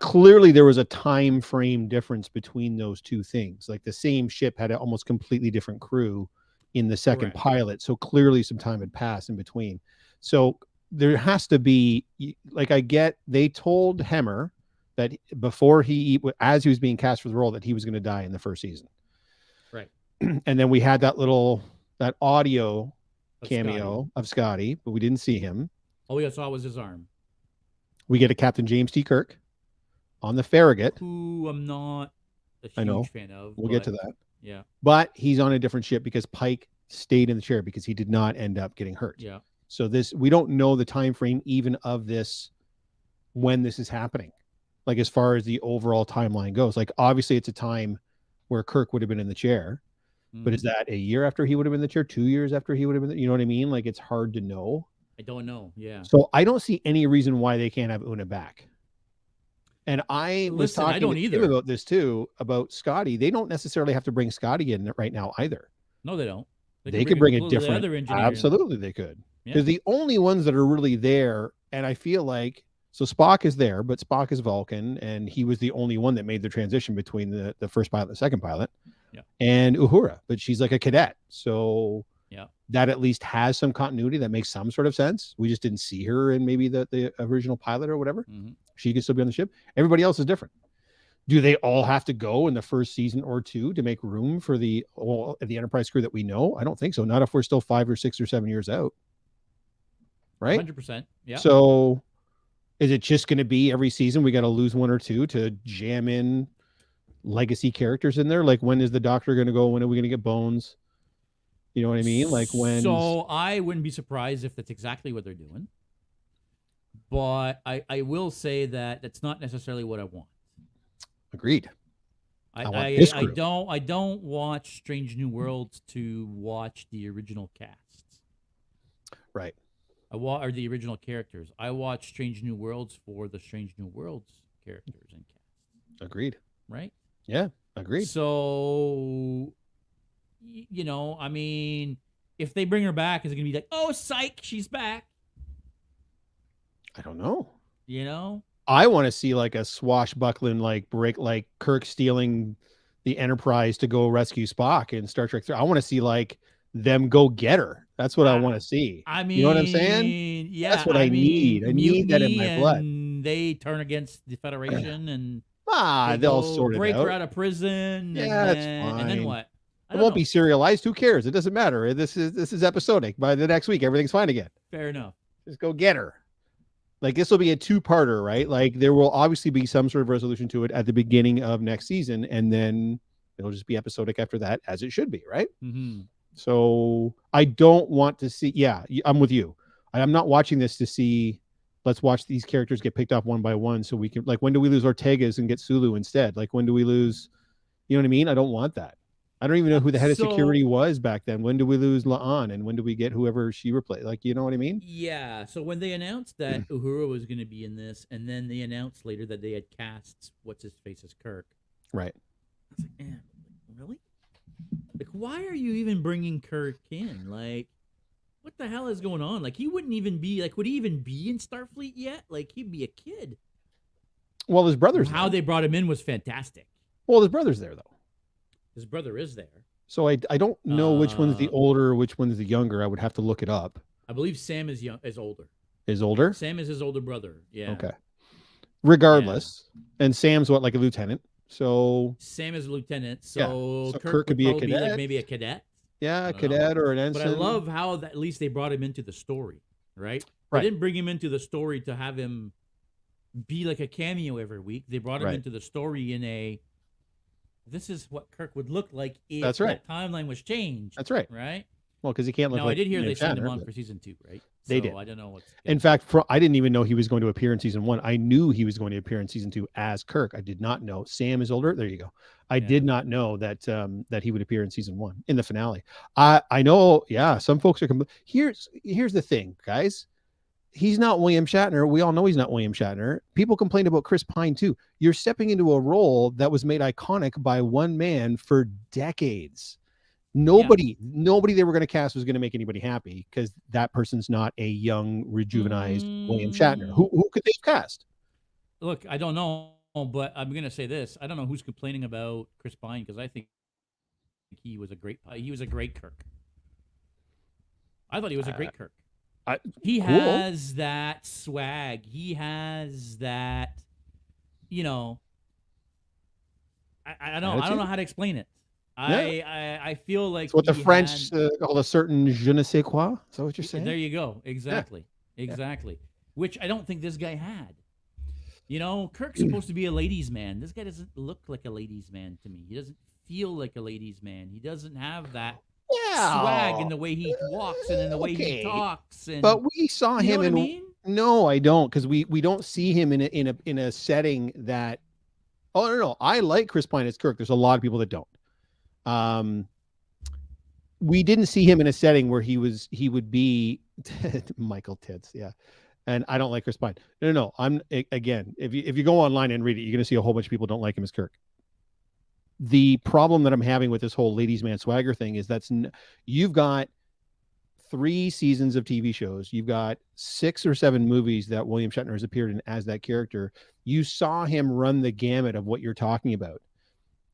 Clearly there was a time frame difference between those two things. Like the same ship had an almost completely different crew in the second pilot. So clearly some time had passed in between. So there has to be, like, they told Hemmer that before as he was being cast for the role, that he was going to die in the first season. Right. And then we had that audio cameo of Scotty, but we didn't see him. All we saw was his arm. We get a Captain James T. Kirk on the Farragut, who I'm not a huge fan of. We'll get to that. Yeah. But he's on a different ship because Pike stayed in the chair because he did not end up getting hurt. Yeah. So we don't know the time frame even of this, when this is happening, like as far as the overall timeline goes. Like obviously it's a time where Kirk would have been in the chair, but is that a year after he would have been in the chair, 2 years after he would have been, you know what I mean? Like it's hard to know. I don't know. Yeah. So I don't see any reason why they can't have Una back. And I was talking to him about this too, about Scotty. They don't necessarily have to bring Scotty in right now either. No, they don't. They could bring a different. Absolutely, they could. Because the only ones that are really there, and I feel like, so Spock is there, but Spock is Vulcan, and he was the only one that made the transition between the first pilot and the second pilot. Yeah. And Uhura, but she's like a cadet. So yeah, that at least has some continuity that makes some sort of sense. We just didn't see her in maybe the original pilot or whatever. Mm-hmm. She could still be on the ship. Everybody else is different. Do they all have to go in the first season or 2 to make room for the Enterprise crew that we know? I don't think so. Not if we're still 5 or 6 or 7 years out. Right? 100%. Yeah. So is it just going to be every season we got to lose 1 or 2 to jam in legacy characters in there? Like, when is the Doctor going to go? When are we going to get Bones? You know what I mean? Like when. So I wouldn't be surprised if that's exactly what they're doing. But I will say that that's not necessarily what I want. Agreed. I don't watch Strange New Worlds to watch the original casts. Right. Or the original characters. I watch Strange New Worlds for the Strange New Worlds characters and casts. Agreed. Right? Yeah, agreed. So you know, I mean, if they bring her back, is it gonna be like, oh, psych, she's back? I don't know. You know? I want to see like a swashbuckling, like break, like Kirk stealing the Enterprise to go rescue Spock in Star Trek 3. I want to see like them go get her. That's what I I, want to see. I You know what I'm saying? mean, That's yeah, what I I need. mean, I need that in mutiny, my blood. and they turn against the Federation, and they They'll go sort it break her out. out of prison, Yeah, it's and then fine. what? I It don't won't be know. serialized. Who cares? It doesn't matter. This is episodic. By the next week, everything's fine again. Fair enough. Just go get her. Like this will be a two-parter, right? Like there will obviously be some sort of resolution to it at the beginning of next season, and then it'll just be episodic after that, as it should be, right? Mm-hmm. So I don't want to see. Yeah, I'm with you. I'm not watching this to see. Let's watch these characters get picked off one by one, so we can like. When do we lose Ortega's and get Sulu instead? Like when do we lose? You know what I mean? I don't want that. I don't even know who the head of security was back then. When do we lose La'an, and when do we get whoever she replaced? Like, you know what I mean? Yeah. So when they announced that Uhura was going to be in this, and then they announced later that they had cast what's his face as Kirk, Right. I was like, really? Like, why are you even bringing Kirk in? Like, what the hell is going on? Like, he wouldn't even be like, would he even be in Starfleet yet? Like, he'd be a kid. Well, his brother's How they brought him in was fantastic. Well, his brother's there though. His brother is there. So I don't know which one's the older, which one's the younger. I would have to look it up. I believe Sam is older. Is older? Sam is his older brother. Yeah. Okay. Regardless, and Sam's what, like a lieutenant? So Sam is a lieutenant. So, so Kirk could be a cadet. like maybe a cadet. Yeah, a cadet or an ensign. But I love how at least they brought him into the story, right? Right. They didn't bring him into the story to have him be like a cameo every week. They brought him into the story in a. This is what Kirk would look like if that timeline was changed. That's right. Right. Well, because he can't look. No, like I did hear William they signed him Shatner, on for season 2, right? They did. I don't know what's. In fact, I didn't even know he was going to appear in season 1. I knew he was going to appear in season 2 as Kirk. I did not know Sam is older. There you go. I did not know that that he would appear in season 1 in the finale. I know. Yeah, some folks are. Here's the thing, guys. He's not William Shatner. We all know he's not William Shatner. People complained about Chris Pine too. You're stepping into a role that was made iconic by one man for decades. Nobody they were going to cast was going to make anybody happy because that person's not a young, rejuvenized William Shatner. Who could they cast? Look, I don't know, but I'm going to say this. I don't know who's complaining about Chris Pine because I think he was a great Kirk. I thought he was a great Kirk. He has that swag. He has that, you know. I don't know how to explain it. I feel like what the French call a certain je ne sais quoi. Is that what you're saying? There you go. Exactly. Which I don't think this guy had. You know, Kirk's supposed to be a ladies' man. This guy doesn't look like a ladies' man to me. He doesn't feel like a ladies' man. He doesn't have that swag in the way he walks and in the way he talks. But we saw him in. No, I don't, because we don't see him in a setting that. Oh no, I like Chris Pine as Kirk. There's a lot of people that don't. We didn't see him in a setting where he would be Michael Tits, yeah. And I don't like Chris Pine. No. I'm again, if you go online and read it, you're going to see a whole bunch of people don't like him as Kirk. The problem that I'm having with this whole ladies' man swagger thing is you've got 3 seasons of TV shows. You've got 6 or 7 movies that William Shatner has appeared in as that character. You saw him run the gamut of what you're talking about.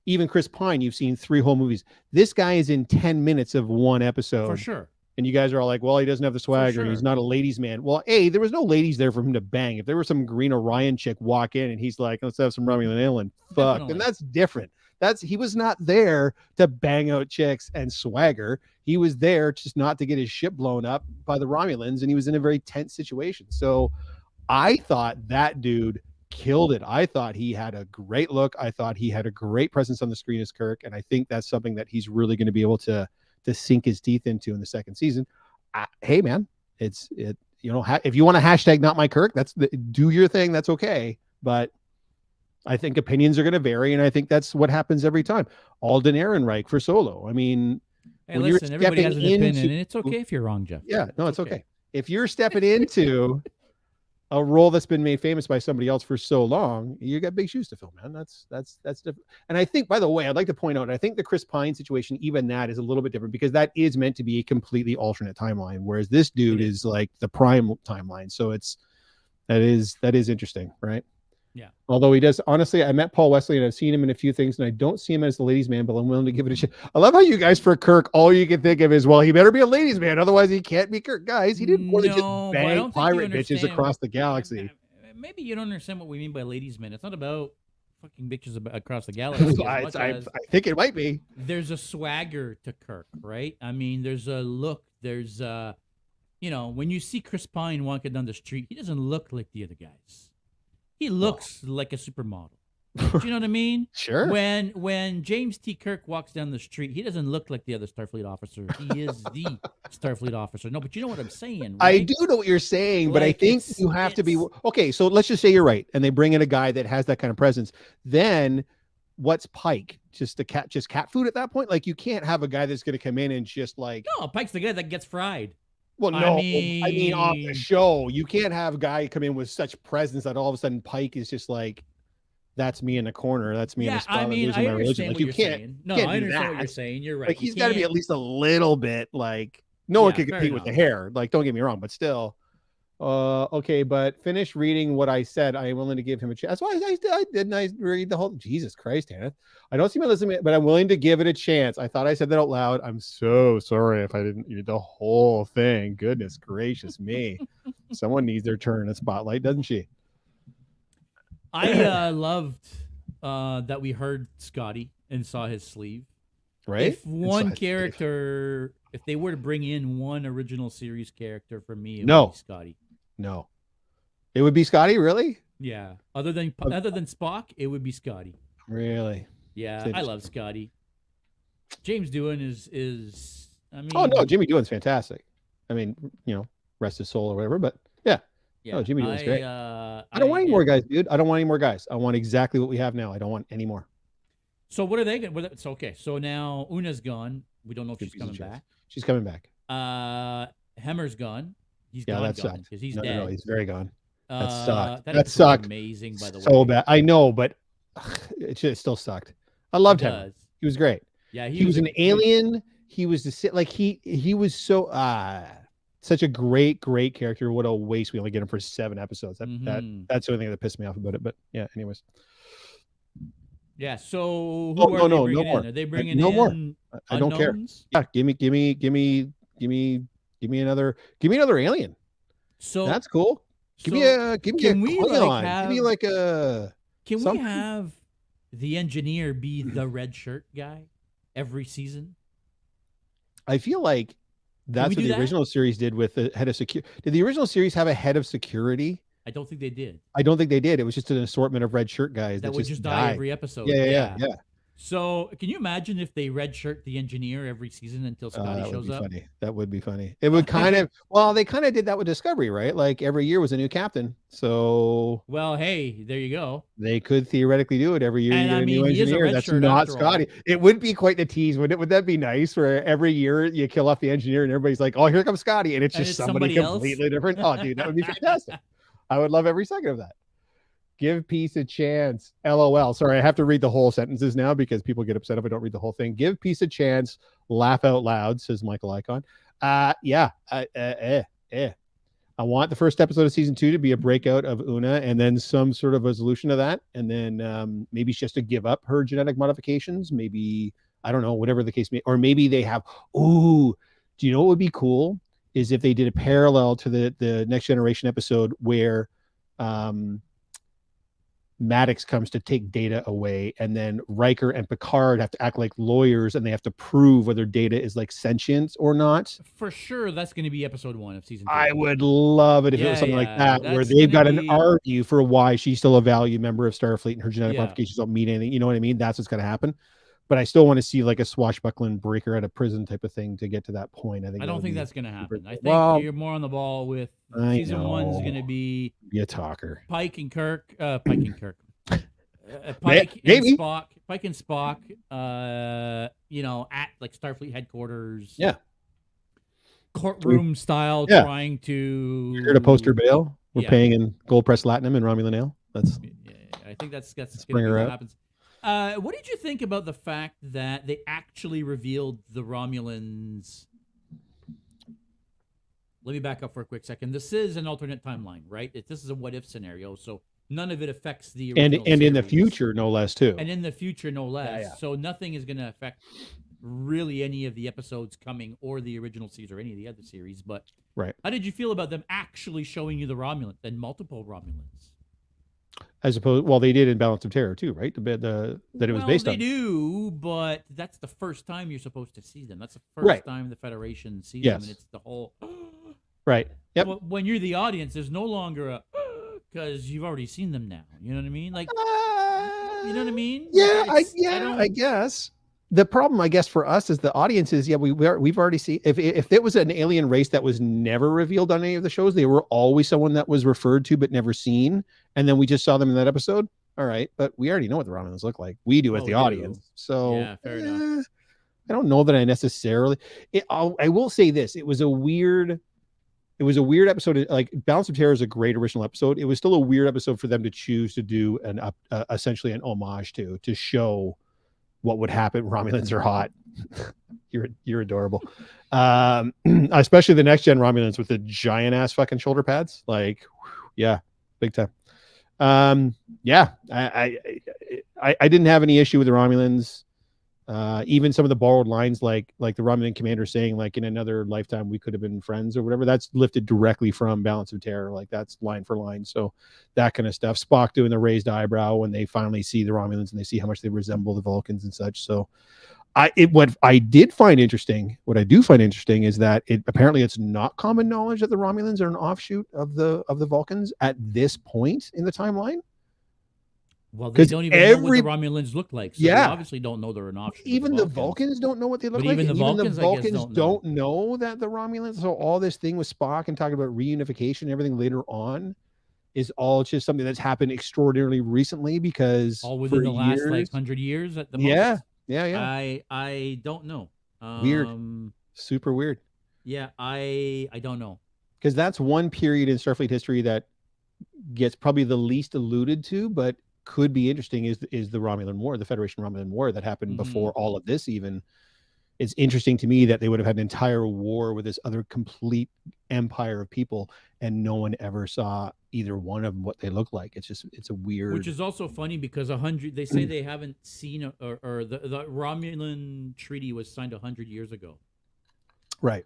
Even Chris Pine, you've seen 3 whole movies. This guy is in 10 minutes of one episode. For sure. And you guys are all like, well, he doesn't have the swagger. Sure. He's not a ladies' man. Well, there was no ladies there for him to bang. If there was some Green Orion chick walk in and he's like, let's have some Romulan ale, fuck, then that's different. He was not there to bang out chicks and swagger. He was there just not to get his ship blown up by the Romulans, and he was in a very tense situation. So I thought that dude killed it. I thought he had a great look. I thought he had a great presence on the screen as Kirk, and I think that's something that he's really going to be able to sink his teeth into in the second season. Hey man, if you want to hashtag not my Kirk, do your thing. That's okay. But I think opinions are going to vary, and I think that's what happens every time. Alden Ehrenreich for Solo. I mean, hey, listen, everybody has an opinion, and it's okay if you're wrong, Jeff. Yeah, no, it's okay. If you're stepping into a role that's been made famous by somebody else for so long, you got big shoes to fill, man. That's different. And I think, by the way, I'd like to point out, I think the Chris Pine situation, even that is a little bit different because that is meant to be a completely alternate timeline, whereas this dude is like the prime timeline. So that is interesting, right? Yeah. Although he does, honestly, I met Paul Wesley and I've seen him in a few things, and I don't see him as the ladies' man, but I'm willing to give it a shot. I love how you guys for Kirk, all you can think of is, well, he better be a ladies' man, otherwise he can't be Kirk. Guys, he didn't more than just bang pirate bitches across the galaxy. Maybe you don't understand what we mean by ladies' man. It's not about fucking bitches across the galaxy. I think it might be. There's a swagger to Kirk, right? I mean, there's a look. There's when you see Chris Pine walking down the street, he doesn't look like the other guys. He looks like a supermodel. Do you know what I mean? Sure. When James T. Kirk walks down the street, he doesn't look like the other Starfleet officer. He is the Starfleet officer. No, but you know what I'm saying, right? I do know what you're saying, but I think you have to be okay. So let's just say you're right, and they bring in a guy that has that kind of presence. Then what's Pike? Just cat food at that point? Like you can't have a guy that's going to come in and just like no, Pike's the guy that gets fried. Well, no, I mean off the show. You can't have a guy come in with such presence that all of a sudden Pike is just like, that's me in the corner. That's me in the spot. I mean, I understand like, what you're saying. No, I understand what you're saying. You're right. Like he's got to be at least a little bit like no one can compete with the hair. Like, don't get me wrong, but still. Okay, but finish reading what I said. I am willing to give him a chance. That's why I didn't read the whole. Jesus Christ, Hannah. I don't see my listening, but I'm willing to give it a chance. I thought I said that out loud. I'm so sorry if I didn't read the whole thing. Goodness gracious me. Someone needs their turn in the spotlight, doesn't she? I loved that we heard Scotty and saw his sleeve. Right. If one character, if they were to bring in one original series character for me, it would be Scotty. No, it would be Scotty. Really? Yeah. Other than Spock, it would be Scotty. Really? Yeah, I love Scotty. James Doohan is. I mean. Oh no, Jimmy Doohan's fantastic. I mean, rest his soul or whatever. But yeah. Yeah. Oh, Jimmy Doohan's great. I don't want any more guys, dude. I don't want any more guys. I want exactly what we have now. I don't want any more. So what are they going to? So okay. So now Una's gone. We don't know if she's coming back. She's coming back. Hemmer's gone. He's gone. That sucked. Because he's dead. No, he's very gone. That sucked. That sucked. Amazing, by the way. So bad. I know, but it still sucked. I loved him. He was great. Yeah, he was an alien. He was he was so such a great character. What a waste we only get him for 7 episodes. That's the only thing that pissed me off about it. But yeah, anyways. Yeah. So who are they bringing in? Are they bringing in more? I don't care. Yeah, give me another alien. So that's cool. Give me a Klingon. Give me like a. Can we have the engineer be the red shirt guy every season? I feel like that's what the original series did with the head of security. Did the original series have a head of security? I don't think they did. I don't think they did. It was just an assortment of red shirt guys that would just die every episode. Yeah. So, can you imagine if they red shirt the engineer every season until Scotty shows up? Funny. That would be funny. It would kind of. Well, they kind of did that with Discovery, right? Like every year was a new captain. So. Well, hey, there you go. They could theoretically do it every year. And you get a new engineer. That's not Scotty. It would be quite the tease, wouldn't it? Would that be nice? Where every year you kill off the engineer and everybody's like, "Oh, here comes Scotty," and it's just somebody completely different. Oh, dude, that would be fantastic. I would love every second of that. Give peace a chance. LOL. Sorry, I have to read the whole sentences now because people get upset if I don't read the whole thing. Give peace a chance. Laugh out loud, says Michael Icon. I want the first episode of season 2 to be a breakout of Una and then some sort of resolution of that. And then maybe she has to give up her genetic modifications. Maybe, I don't know, whatever the case may be. Or maybe they have, do you know what would be cool? Is if they did a parallel to the Next Generation episode where Maddox comes to take Data away, and then Riker and Picard have to act like lawyers, and they have to prove whether Data is like sentient or not. For sure, that's going to be episode 1 of season 2. I would love it if it was something like that, where they've got to argue for why she's still a valued member of Starfleet and her genetic modifications don't mean anything. You know what I mean? That's what's going to happen. But I still want to see like a swashbuckling breaker out of prison type of thing to get to that point. I don't think that's going to happen. I think you're more on the ball with season 1's going to be a talker. Pike and Kirk. Pike and Spock. At like Starfleet headquarters. Yeah. Courtroom style, trying to. You're here to poster bail. We're Yeah, paying in gold press latinum and Romulan ale. yeah, I think that's Let's going to bring be her what out. happens. What did you think about the fact that they actually revealed the Romulans? Let me back up for a quick second. This is an alternate timeline, right? This is a what if scenario, so none of it affects the And original in the series. future, no less too. And in the future, no less. Yeah, yeah. So nothing is going to affect really any of the episodes coming or the original series or any of the other series. But Right. how did you feel about them actually showing you the Romulans and multiple Romulans? As opposed, well, they did in Balance of Terror too, right? That it was based They on. do, but that's the first time you're supposed to see them. That's the first Right. time the Federation sees Yes. them, and it's the whole. Right. Yep. Well, when you're the audience, there's no longer a because you've already seen them now. You know what I mean? Like, you know what I mean? Yeah, Like, I guess. The problem, I guess, for us as the audience is, yeah, we've already seen. If it was an alien race that was never revealed on any of the shows, they were always someone that was referred to but never seen, and then we just saw them in that episode. All right, but we already know what the Romulans look like. We do as the audience. So yeah, fair enough. I don't know that I necessarily. I will say this: it was a weird episode. Like Balance of Terror is a great original episode. It was still a weird episode for them to choose to do essentially an homage to show what would happen. Romulans are hot. you're adorable. Especially the next gen Romulans with the giant ass fucking shoulder pads. Like, yeah, big time. Yeah, I didn't have any issue with the Romulans. Even some of the borrowed lines, like the Romulan commander saying, like, in another lifetime we could have been friends or whatever, that's lifted directly from Balance of Terror. Like, that's line for line. So that kind of stuff. Spock doing the raised eyebrow when they finally see the Romulans and they see how much they resemble the Vulcans and such. So what I do find interesting is that apparently it's not common knowledge that the Romulans are an offshoot of the Vulcans at this point in the timeline. Well, they don't even know what the Romulans look like, so they obviously don't know they're an offshoot. Even the Vulcans don't know what they look like. Even the Vulcans don't know that the Romulans. So all this thing with Spock and talking about reunification and everything later on is all just something that's happened extraordinarily recently, because all within the last 100 years at the most. Yeah. I don't know. Weird. Super weird. Yeah, I don't know. Because that's one period in Starfleet history that gets probably the least alluded to, but could be interesting is the Romulan War, the Federation Romulan War that happened before all of this even. It's interesting to me that they would have had an entire war with this other complete empire of people, and no one ever saw either one of them what they look like. It's a weird. Which is also funny because 100. They say they haven't seen or the Romulan treaty was signed 100 years ago. Right.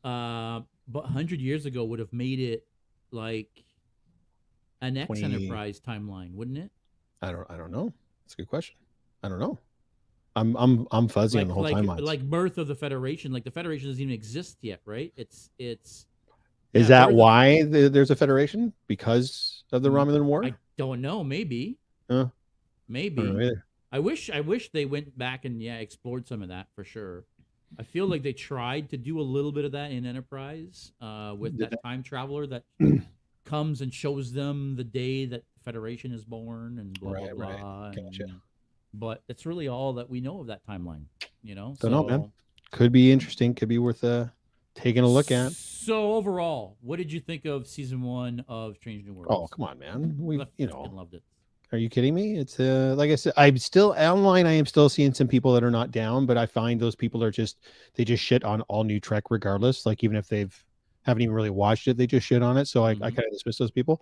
But 100 years ago would have made it like an X Enterprise timeline, wouldn't it? I don't know. That's a good question. I don't know. I'm fuzzy on the whole timeline. Like birth of the Federation. Like the Federation doesn't even exist yet, right? It's. Is that why there's a Federation? Because of the Romulan War? I don't know. Maybe. Maybe. I wish they went back and explored some of that for sure. I feel like they tried to do a little bit of that in Enterprise with that time traveler that comes and shows them the day that the Federation is born and blah blah blah. Gotcha. But it's really all that we know of that timeline, you know. Don't know, man. Could be interesting. Could be worth taking a look at. So overall, what did you think of season 1 of Strange New Worlds? Oh, come on, man. We loved it. Are you kidding me? It's like I said, I'm still online. I am still seeing some people that are not down, but I find those people are they just shit on all new Trek regardless. Like, even if haven't even really watched it, they just shit on it. So I kind of dismiss those people.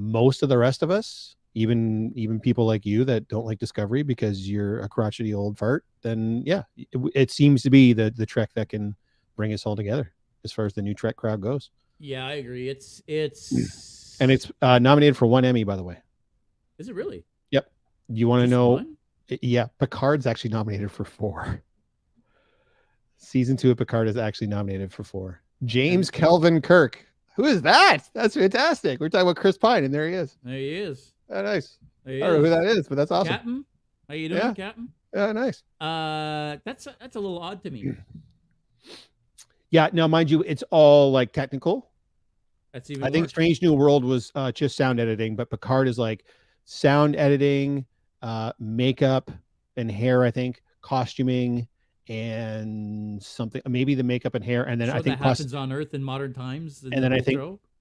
Most of the rest of us, even people like you that don't like Discovery because you're a crotchety old fart, then it seems to be the Trek that can bring us all together as far as the new Trek crowd goes. Yeah, I agree. It's and it's nominated for 1 Emmy, by the way. Is it really? Yep. You want to know? 1? Yeah, Picard's actually nominated for 4. Season 2 of Picard is actually nominated for 4. James Kelvin Kirk. Who is that? That's fantastic. We're talking about Chris Pine, and there he is. There he is. Oh, nice. I don't know who that is, but that's awesome. Captain, how you doing, Captain? Yeah, nice. That's a little odd to me. Yeah. Now, mind you, it's all like technical. That's even. I think Strange New World was just sound editing, but Picard is like sound editing, makeup and hair. I think costuming and something, maybe the makeup and hair, and then I think that happens on Earth in modern times. And then I think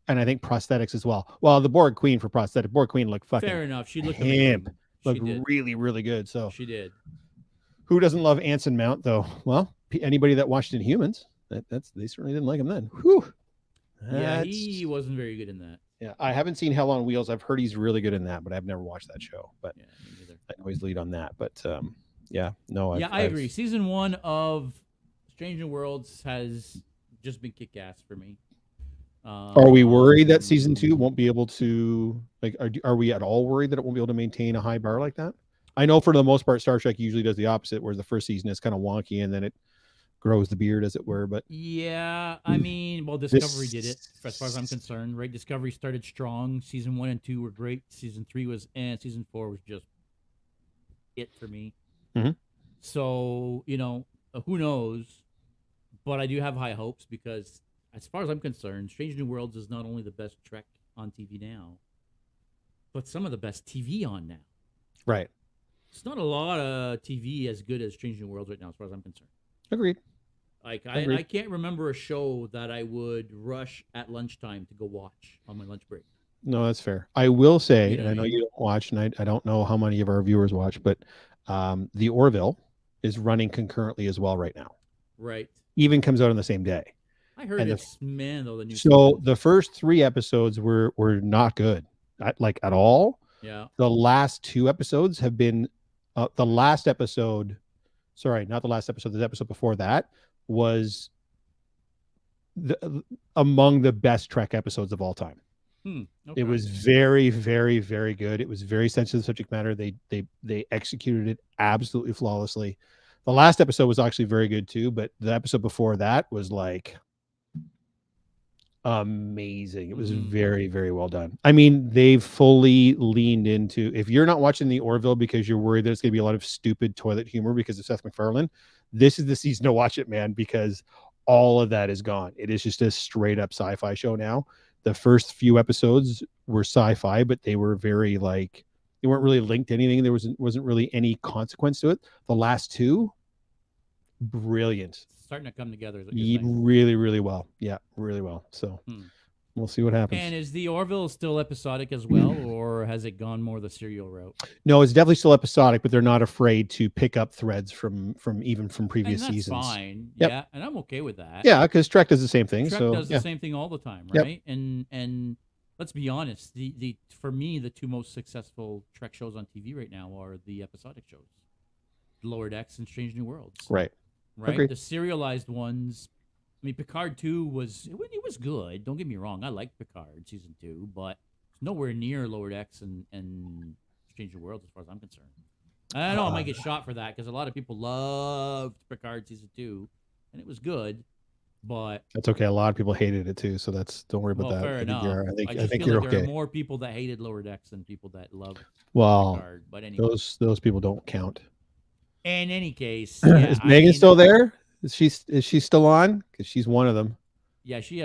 and I think prosthetics as well. Well, the Borg Queen for prosthetic. Borg Queen looked fucking Fair enough. She looked pimp. amazing. Looked She did. really, really good. So She did. who doesn't love Anson Mount though? Well, anybody that watched Inhumans, that's they certainly didn't like him then. Whew. Yeah, he wasn't very good in that. Yeah, I haven't seen Hell on Wheels. I've heard he's really good in that, but I've never watched that show. But Yeah, me neither. I know he's lead on that. But yeah, no, I agree. Season 1 of Strange New Worlds has just been kick-ass for me. Are we worried that season 2 won't be able to like? Are we at all worried that it won't be able to maintain a high bar like that? I know for the most part, Star Trek usually does the opposite, whereas the first season is kind of wonky and then it grows the beard, as it were. But yeah, I mean, well, Discovery did it as far as I'm concerned, right? Discovery started strong. Season 1 and 2 were great. Season 3 was, and season 4 was just it for me. Mm-hmm. So who knows? But I do have high hopes because, as far as I'm concerned, Strange New Worlds is not only the best Trek on TV now, but some of the best TV on now. Right. It's not a lot of TV as good as Strange New Worlds right now, as far as I'm concerned. Agreed. Like I can't remember a show that I would rush at lunchtime to go watch on my lunch break. No, that's fair. I will say, You know and I know what I mean? you don't watch, and I don't know how many of our viewers watch, but the Orville is running concurrently as well right now. Right. Even comes out on the same day. I heard And it's the new so season. the first 3 episodes were not good, at all. Yeah. The last 2 episodes have been the last episode. Sorry, not the last episode. The episode before that was among the best Trek episodes of all time. Okay. It was very, very, very good. It was very sensitive subject matter. They executed it absolutely flawlessly. The last episode was actually very good too, but the episode before that was like amazing. It was very, very well done. I mean, they've fully leaned into, if you're not watching the Orville because you're worried there's going to be a lot of stupid toilet humor because of Seth MacFarlane, this is the season to watch it, man, because all of that is gone. It is just a straight up sci-fi show now. The first few episodes were sci-fi, but they were very they weren't really linked to anything. There wasn't really any consequence to it. The last 2, brilliant. Starting to come together. Really, really well. Yeah, really well. So we'll see what happens. And is the Orville still episodic as well, or has it gone more the serial route? No, it's definitely still episodic, but they're not afraid to pick up threads from previous and that's seasons. Fine. Yep. Yeah, and I'm okay with that. Yeah, because Trek does the same thing. Trek does the same thing all the time, right? Yep. And let's be honest, the for me, the 2 most successful Trek shows on TV right now are the episodic shows, Lower Decks and Strange New Worlds. Right. Right. The serialized ones. I mean, Picard 2 was good. Don't get me wrong. I liked Picard season 2, but it's nowhere near Lower Decks and Strange New Worlds as far as I'm concerned. I know I might get shot for that because a lot of people loved Picard season 2, and it was good, but that's okay. A lot of people hated it too, so don't worry about that. Fair enough. I think you're okay. There are more people that hated Lower Decks than people that loved Picard. But anyway, those people don't count. In any case, is Megan still there? Is she still on? Because she's one of them. Yeah, she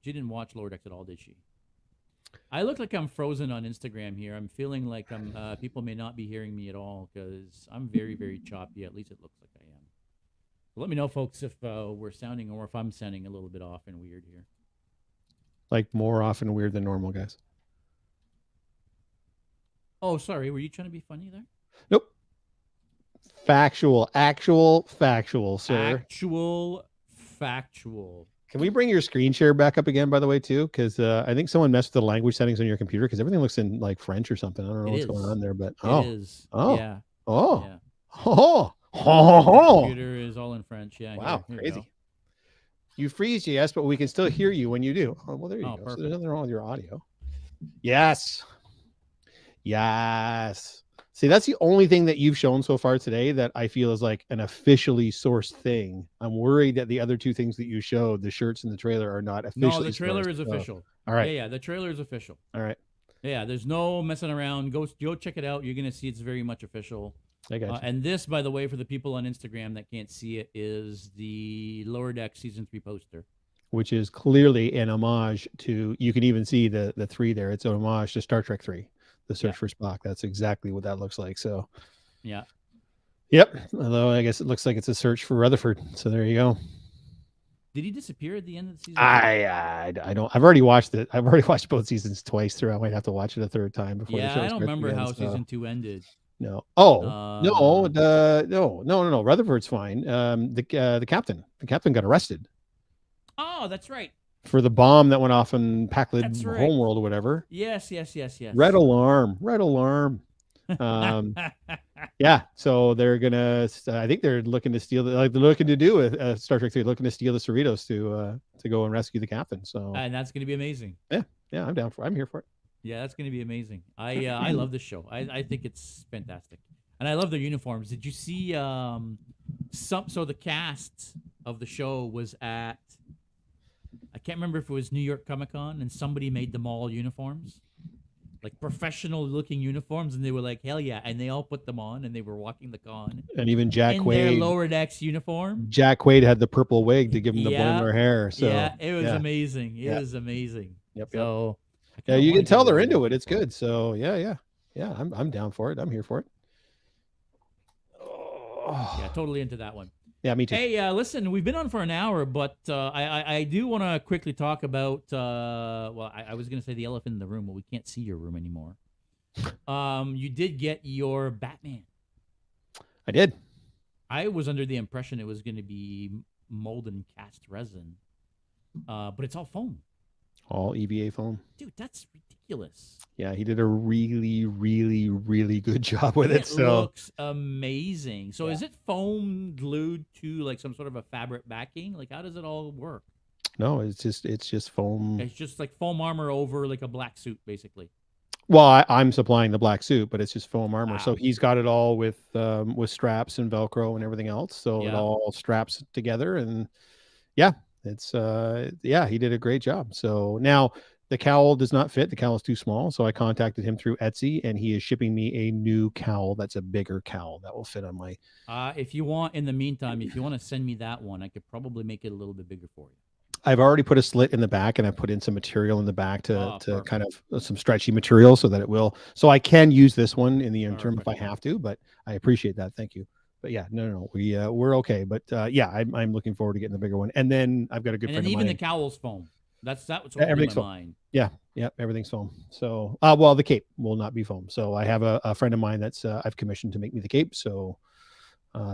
didn't watch Lower Decks at all, did she? I look like I'm frozen on Instagram here. I'm feeling like people may not be hearing me at all because I'm very, very choppy. At least it looks like I am. So let me know, folks, if we're sounding or if I'm sounding a little bit off and weird here. Like more often weird than normal, guys. Oh, sorry. Were you trying to be funny there? Nope. Actual factual, sir. Actual factual. Can we bring your screen share back up again, by the way, too? Because I think someone messed with the language settings on your computer because everything looks in like French or something. I don't know what's going on there, but it is. Oh, yeah. Oh, yeah. Oh, the computer is all in French. Yeah. Wow, here crazy. You freeze, yes, but we can still hear you when you do. Oh, well, there you go. Perfect. So there's nothing wrong with your audio. Yes. See, that's the only thing that you've shown so far today that I feel is like an officially sourced thing. I'm worried that the other 2 things that you showed, the shirts and the trailer, are not officially sourced. No, the trailer is official. All right. Yeah, the trailer is official. All right. Yeah, there's no messing around. Go check it out. You're going to see it's very much official. I got you. And this, by the way, for the people on Instagram that can't see it, is the Lower Deck Season 3 poster. Which is clearly an homage to, you can even see the 3 there. It's an homage to Star Trek 3. The search for Spock. That's exactly what that looks like. So, yeah. Yep. Although I guess it looks like it's a search for Rutherford. So there you go. Did he disappear at the end of the season? I don't. I've already watched it. I've already watched both seasons twice through. I might have to watch it a third time before the Yeah, show I don't starts remember again. how So season 2 ended. no. Oh no. Uh, No. Rutherford's fine. The captain got arrested oh, that's right. for the bomb that went off in That's Packlet right. homeworld or whatever. Yes, yes, yes, yes. Red alarm. Red alarm. Yeah, so they're gonna. I think they're looking to steal. They're looking to do a Star Trek 3, looking to steal the Cerritos to go and rescue the captain. So And that's going to be amazing. yeah, I'm down for. I'm here for it. Yeah, that's going to be amazing. I love this show. I think it's fantastic, and I love their uniforms. Did you see some? So the cast of the show was at. I can't remember if it was New York Comic Con, and somebody made them all uniforms, like professional looking uniforms, and they were like, hell yeah, and they all put them on, and they were walking the con And even Jack in their Quaid. lower decks uniform. Jack Quaid had the purple wig to give him the Yeah, blonde hair. So yeah, it was yeah. amazing. It Yeah. was amazing. Yep. So I Yeah, kinda you wanna can tell get they're a- into it. It's good. So yeah. I'm down for it. I'm here for it. Yeah, totally into that one. Yeah, me too. Hey, listen, we've been on for an hour, but I do want to quickly talk about. Well, I was going to say the elephant in the room, but we can't see your room anymore. You did get your Batman. I did. I was under the impression it was going to be mold and cast resin, but it's all foam. All EVA foam. Dude, that's ridiculous. Yeah, he did a really, really, really good job with it. It So looks amazing. So is it foam glued to like some sort of a fabric backing? Like, how does it all work? no, it's just foam. It's just like foam armor over like a black suit, basically. Well, I'm supplying the black suit, but it's just foam armor. Wow. So he's got it all with straps and Velcro and everything else. So it Yeah. all straps together, and yeah, it's he did a great job. So now the cowl does not fit. The cowl is too small. So I contacted him through Etsy, and he is shipping me a new cowl that's a bigger cowl that will fit on my. If you want, in the meantime, if you want to send me that one, I could probably make it a little bit bigger for you. I've already put a slit in the back, and I put in some material in the back to perfect. kind of some stretchy material so that it will. So I can use this one in the interim if I Perfect. have to, but I appreciate that. Thank you. But yeah, no, we're okay. But yeah, I'm looking forward to getting the bigger one. And then I've got a good And friend then of even mine. the cowl's foam. That's what's Yeah, holding my everything's foam. mind. Yeah, everything's foam. So, well, the cape will not be foam. So I have a friend of mine that's I've commissioned to make me the cape. So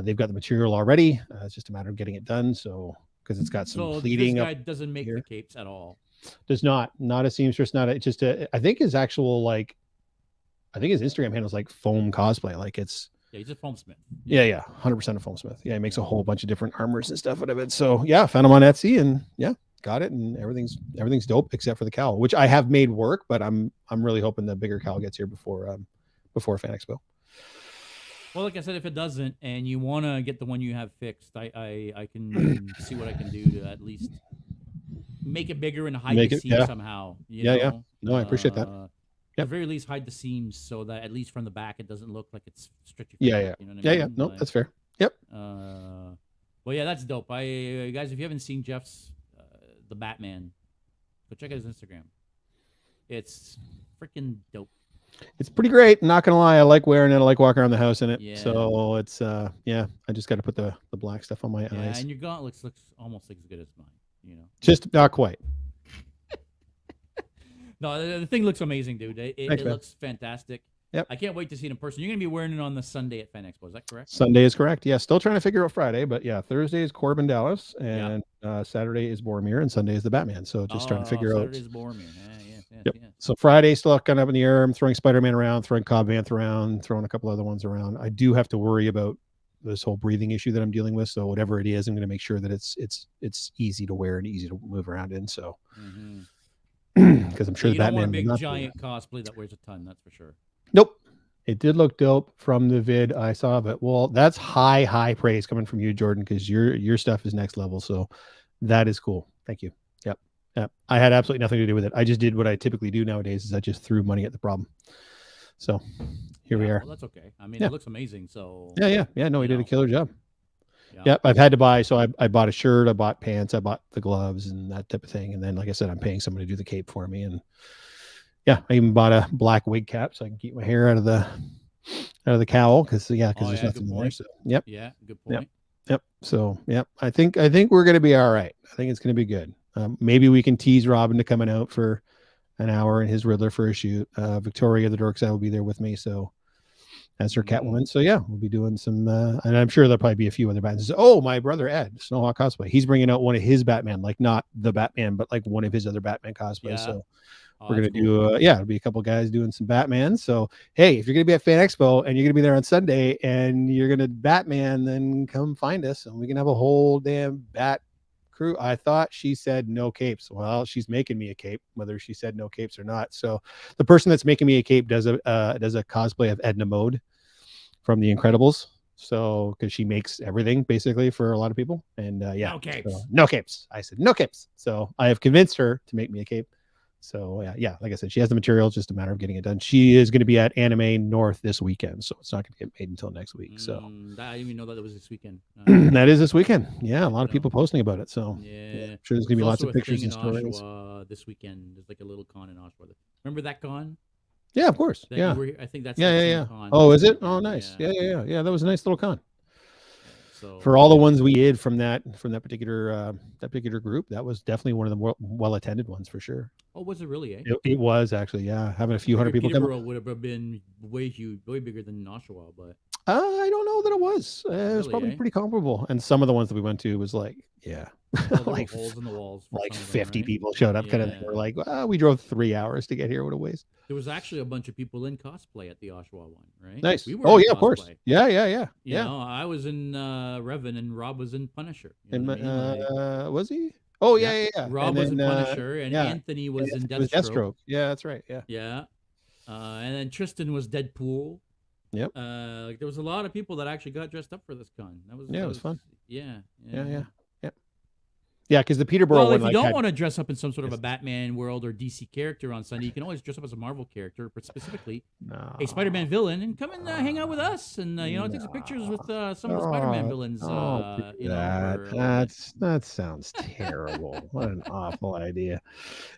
they've got the material already. It's just a matter of getting it done. So because it's got some So pleating this up. guy doesn't make here. the capes at all. Does not a seamstress, not a, just a, I think his actual I think his Instagram handle is like foam cosplay. Like it's Yeah, he's a foam smith. yeah, 100% a foam smith. Yeah, he makes a whole bunch of different armors and stuff out of it. So yeah, found him on Etsy and yeah, got it, and everything's dope except for the cowl, which I have made work, but I'm really hoping the bigger cowl gets here before Fan Expo. Well, like I said, if it doesn't, and you want to get the one you have fixed, I can see what I can do to at least make it bigger and hide Make the it- seams yeah. somehow. Yeah. No, I appreciate that. At Yep. the very least, hide the seams so that at least from the back it doesn't look like it's stretchy. Yeah. You know what I Yeah. mean? No, Like, that's fair. Yep. Well, yeah, that's dope. Guys, if you haven't seen Jeff's the Batman, go check out his Instagram. It's freaking dope. It's pretty great. Not gonna lie, I like wearing it. I like walking around the house in it. Yeah. So it's I just got to put the black stuff on my Yeah, eyes. and your gauntlets looks almost as good as mine. You know, Just not quite. no, the thing looks amazing, dude. Thanks, It man. looks fantastic. Yep. I can't wait to see it in person. You're gonna be wearing it on the Sunday at Fan Expo. Is that correct? Sunday is correct. Yeah, still trying to figure out Friday, but yeah, Thursday is Corbin Dallas, and Saturday is Boromir, and Sunday is the Batman. So just trying to figure out. Saturday's Boromir. Yes. Yep. So Friday still kind of up in the air. I'm throwing Spider-Man around, throwing Cobb Vanth around, throwing a couple other ones around. I do have to worry about this whole breathing issue that I'm dealing with. So whatever it is, I'm going to make sure that it's easy to wear and easy to move around in. So because I'm sure you the don't Batman want a will big not be. giant cosplay that weighs a ton. That's for sure. Nope. It did look dope from the vid I saw, but well, that's high praise coming from you, Jordan, because your stuff is next level. So that is cool. Thank you. Yep. I had absolutely nothing to do with it. I just did what I typically do nowadays is I just threw money at the problem. So here we are. Well, that's okay. I mean, Yeah. it looks amazing. So Yeah. No, he did a know. killer job. Yeah. Yep. I've had to buy. So I bought a shirt, I bought pants, I bought the gloves and that type of thing. And then, like I said, I'm paying somebody to do the cape for me. And yeah, I even bought a black wig cap so I can keep my hair out of the cowl. Cause there's nothing good there. point. So yep. Yeah, good point. Yep. So, yep. I think we're gonna be all right. I think it's gonna be good. Maybe we can tease Robin to coming out for an hour in his Riddler for a shoot. Victoria the Dorkside will be there with me, so as her Catwoman. So yeah, we'll be doing some, and I'm sure there'll probably be a few other Batmans. Oh, my brother Ed, Snowhawk cosplay. He's bringing out one of his Batman, like not the Batman, but like one of his other Batman cosplays. Yeah. So Oh, we're gonna that's cool. do, it'll be a couple guys doing some Batman. So hey, if you're gonna be at Fan Expo and you're gonna be there on Sunday and you're gonna Batman, then come find us and we can have a whole damn Bat crew. I thought she said no capes. Well, she's making me a cape, whether she said no capes or not. So the person that's making me a cape does a cosplay of Edna Mode from The Incredibles. So because she makes everything basically for a lot of people, and yeah, No capes. so, no capes. I said no capes. So I have convinced her to make me a cape. So yeah, like I said, she has the material. It's just a matter of getting it done. She is going to be at Anime North this weekend, so it's not going to get made until next week. So I didn't even know that it was this weekend. that is this weekend. Yeah, a lot of people posting about it. So yeah, I'm sure there's going to be lots of pictures and in stories. Oshawa this weekend. There's like a little con in Oshawa. Remember that con? Yeah, of course. That Yeah, I think that's yeah. Con Oh, is it? Oh, nice. Yeah. That was a nice little con. So for all the ones we did from that particular group, that was definitely one of the well attended ones for sure. Oh, was it really? It was actually, yeah, having a few hundred people come. Peterborough would have been way huge, way bigger than Oshawa, but I don't know that it was. It was probably pretty comparable. And some of the ones that we went to was like, like holes in the walls. Like 50 people showed up. Kind of, we're like, we drove 3 hours to get here. What a waste. There was actually a bunch of people in cosplay at the Oshawa one, right? Nice. We were of course. Yeah. You know, I was in Revan and Rob was in Punisher. You know and was he? Oh yeah. Rob was in Punisher and Anthony was in Deathstroke. Deathstroke. Yeah, that's right. Yeah. Yeah. And then Tristan was Deadpool. Yep. Like there was a lot of people that actually got dressed up for this con. It was fun. Yeah. Yeah, because the Peterborough one. If you don't want to dress up in some sort of a Batman world or DC character on Sunday, you can always dress up as a Marvel character, but specifically a Spider-Man villain, and come and hang out with us, and take some pictures with some of the Spider-Man villains. That sounds terrible. What an awful idea.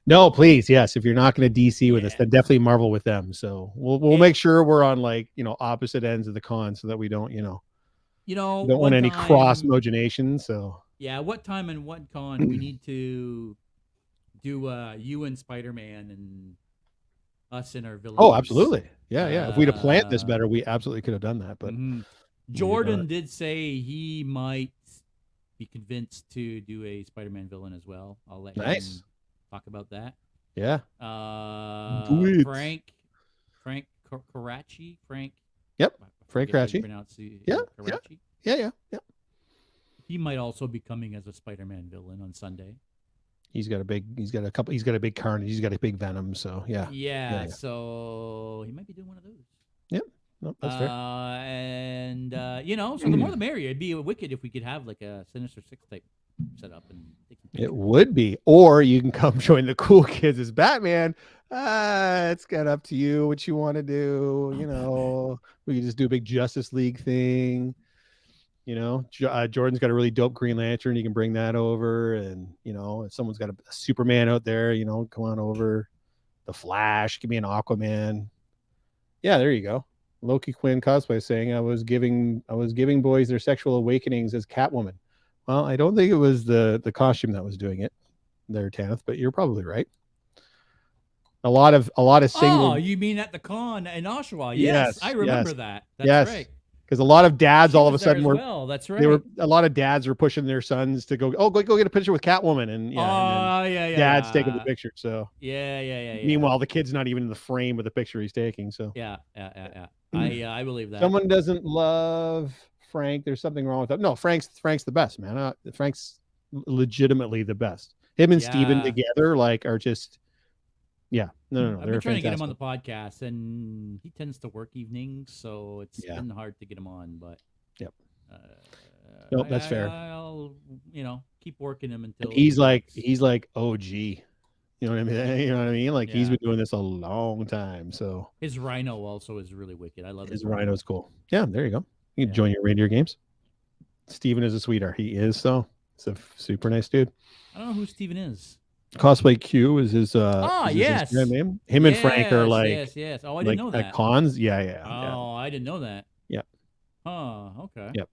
No, please, yes. If you're not going to DC with us, then definitely Marvel with them. So we'll make sure we're on opposite ends of the con, so that we don't don't want any cross mogination. So. Yeah, what time and what con we need to do you and Spider-Man and us and our villains. Oh, absolutely. Yeah. If we'd have planned this better, we absolutely could have done that. But Jordan did say he might be convinced to do a Spider-Man villain as well. I'll let him talk about that. Yeah. Frank Karachi. Yep. Frank Karachi. Yeah. He might also be coming as a Spider-Man villain on Sunday. He's got a big Carnage. He's got a big Venom. So yeah. So he might be doing one of those. Yep. No, that's fair. And so the more the merrier. It'd be wicked if we could have like a Sinister Six type set up and it would be. Or you can come join the cool kids as Batman. It's kind of up to you what you want to do. We could just do a big Justice League thing. Jordan's got a really dope Green Lantern. You can bring that over, and if someone's got a Superman out there, come on over. The Flash, give me an Aquaman. Yeah, there you go. Loki Quinn cosplay saying I was giving boys their sexual awakenings as Catwoman. Well, I don't think it was the costume that was doing it there, Tanith, but you're probably right. A lot of single. Oh, you mean at the con in Oshawa? Yes, I remember that. That's right. Because a lot of dads all of a sudden were. Well, that's right. A lot of dads were pushing their sons to go. Oh, go get a picture with Catwoman, and Dad's taking the picture. So yeah. Meanwhile, the kid's not even in the frame of the picture he's taking. So yeah. I believe that. Someone doesn't love Frank. There's something wrong with that. No, Frank's the best, man. Frank's legitimately the best. Him and Steven together are just. Yeah, no. I've been trying to get him on the podcast, and he tends to work evenings, so it's been hard to get him on. But nope, that's fair. I'll keep working him until he's like OG. You know what I mean? Like he's been doing this a long time. So his Rhino also is really wicked. I love his Rhino's cool. Yeah, there you go. You can join your reindeer games. Steven is a sweetheart. He is so. He's a super nice dude. I don't know who Steven is. Cosplay Q is his his name. Him and Frank are yes. Oh, I didn't know that. At cons, yeah. Oh, I didn't know that. Yep. Oh, okay. Yep.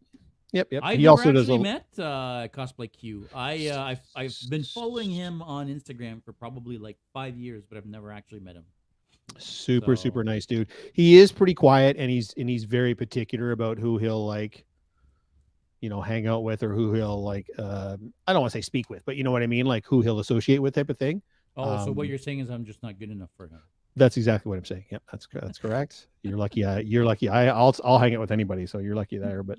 Yep. I've He never also does actually a met Cosplay Q. I've been following him on Instagram for probably like 5 years, but I've never actually met him. super So, nice dude. He is pretty quiet, and he's very particular about who he'll like, hang out with, or who he'll like. I don't want to say speak with, but you know what I mean, like who he'll associate with, type of thing. so what you're saying is I'm just not good enough for him. That's exactly what I'm saying. Yep, that's correct. You're lucky. You're lucky. I'll hang out with anybody, so you're lucky there. But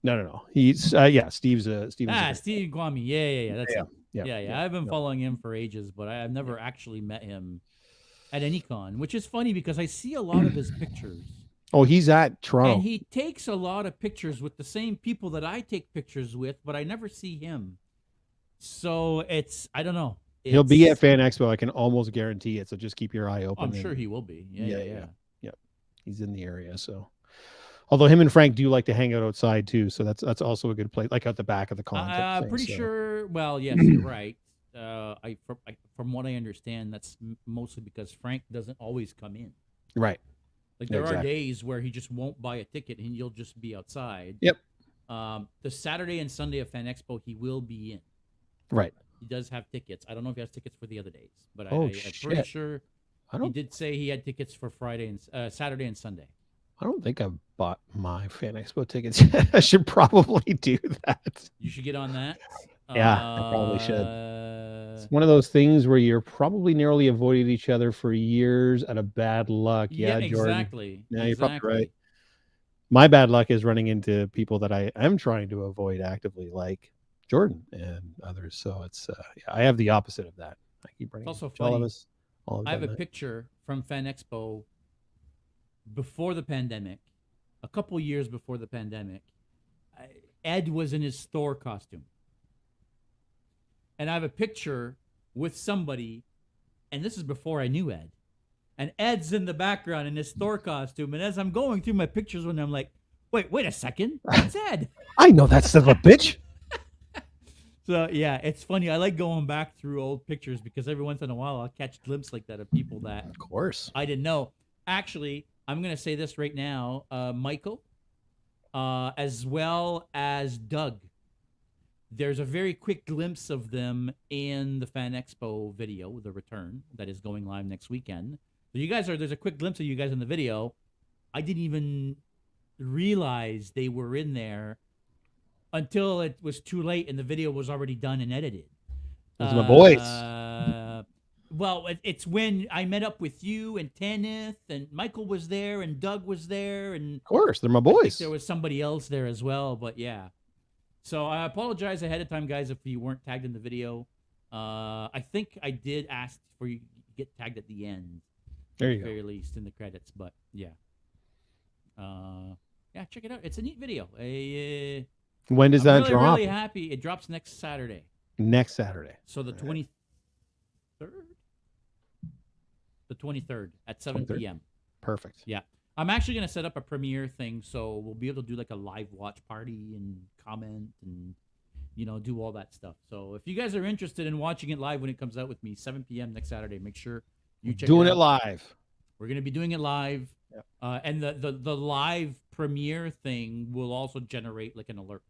no. He's Steve's Steve Guami. Yeah. That's it. yeah. Yeah. I've been following him for ages, but I've never actually met him at any con, which is funny because I see a lot of his pictures. Oh, he's at Toronto. And he takes a lot of pictures with the same people that I take pictures with, but I never see him. So I don't know. He'll be at Fan Expo. I can almost guarantee it. So just keep your eye open. I'm sure he will be. Yeah. He's in the area. So, although him and Frank do like to hang out outside too, so that's also a good place, like at the back of the con. I'm pretty sure. Well, yes, you're right. From what I understand, that's mostly because Frank doesn't always come in. Right. Like there are days where he just won't buy a ticket and you'll just be outside. Yep. The Saturday and Sunday of Fan Expo, he will be in. Right. He does have tickets. I don't know if he has tickets for the other days, but I'm pretty sure he did say he had tickets for Saturday and Sunday. I don't think I've bought my Fan Expo tickets. I should probably do that. You should get on that. Yeah, I probably should. It's one of those things where you're probably narrowly avoided each other for years out of bad luck. Yeah, Jordan. Exactly. Yeah, you're probably right. My bad luck is running into people that I am trying to avoid actively, like Jordan and others. So it's I have the opposite of that. I keep running. It's also funny. I have a picture from Fan Expo before the pandemic, a couple years before the pandemic. Ed was in his store costume. And I have a picture with somebody, and this is before I knew Ed. And Ed's in the background in his store costume. And as I'm going through my pictures, when I'm like, wait a second, that's Ed. I know that son of a bitch. So yeah, it's funny. I like going back through old pictures because every once in a while I'll catch glimpses like that of people that, of course, I didn't know. Actually, I'm gonna say this right now, Michael, as well as Doug. There's a very quick glimpse of them in the Fan Expo video, the return that is going live next weekend. So there's a quick glimpse of you guys in the video. I didn't even realize they were in there until it was too late and the video was already done and edited. Those are my boys. Well, it's when I met up with you and Tenneth and Michael was there and Doug was there. And of course, they're my boys. I think there was somebody else there as well, but yeah. So I apologize ahead of time, guys, if you weren't tagged in the video. I think I did ask for you to get tagged at the end. There you go. At the very least in the credits, but yeah. Yeah, check it out. It's a neat video. When does that drop? I'm really happy. It drops next Saturday. Next Saturday. So the 23rd? The 23rd at 7 p.m. Perfect. Yeah. I'm actually going to set up a premiere thing, so we'll be able to do like a live watch party and comment and, do all that stuff. So if you guys are interested in watching it live when it comes out with me, 7 p.m. next Saturday, make sure you check doing it out. It live. We're going to be doing it live. Yep. And the live premiere thing will also generate like an alert.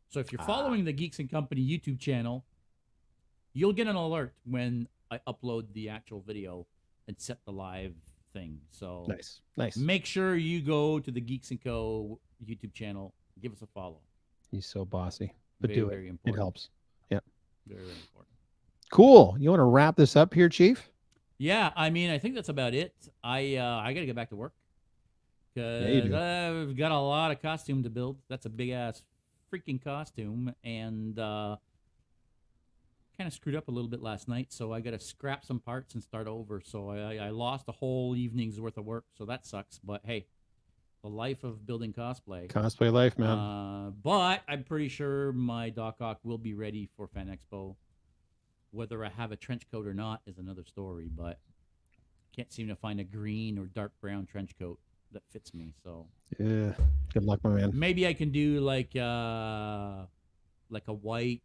So if you're following the Geeks and Company YouTube channel, you'll get an alert when I upload the actual video and set the live thing. So nice. Make sure you go to the Geeks and Co. YouTube channel. Give us a follow. He's so bossy, but do it. Very important. It helps. Yeah. Very, very important. Cool. You want to wrap this up here, Chief? Yeah, I mean, I think that's about it. I got to get back to work because I've got a lot of costume to build. That's a big ass freaking costume, and kind of screwed up a little bit last night, so I got to scrap some parts and start over. So I lost a whole evening's worth of work, so that sucks. But hey, the life of building cosplay. Cosplay life, man. But I'm pretty sure my Doc Ock will be ready for Fan Expo. Whether I have a trench coat or not is another story, but can't seem to find a green or dark brown trench coat that fits me. So yeah, good luck, my man. Maybe I can do like a white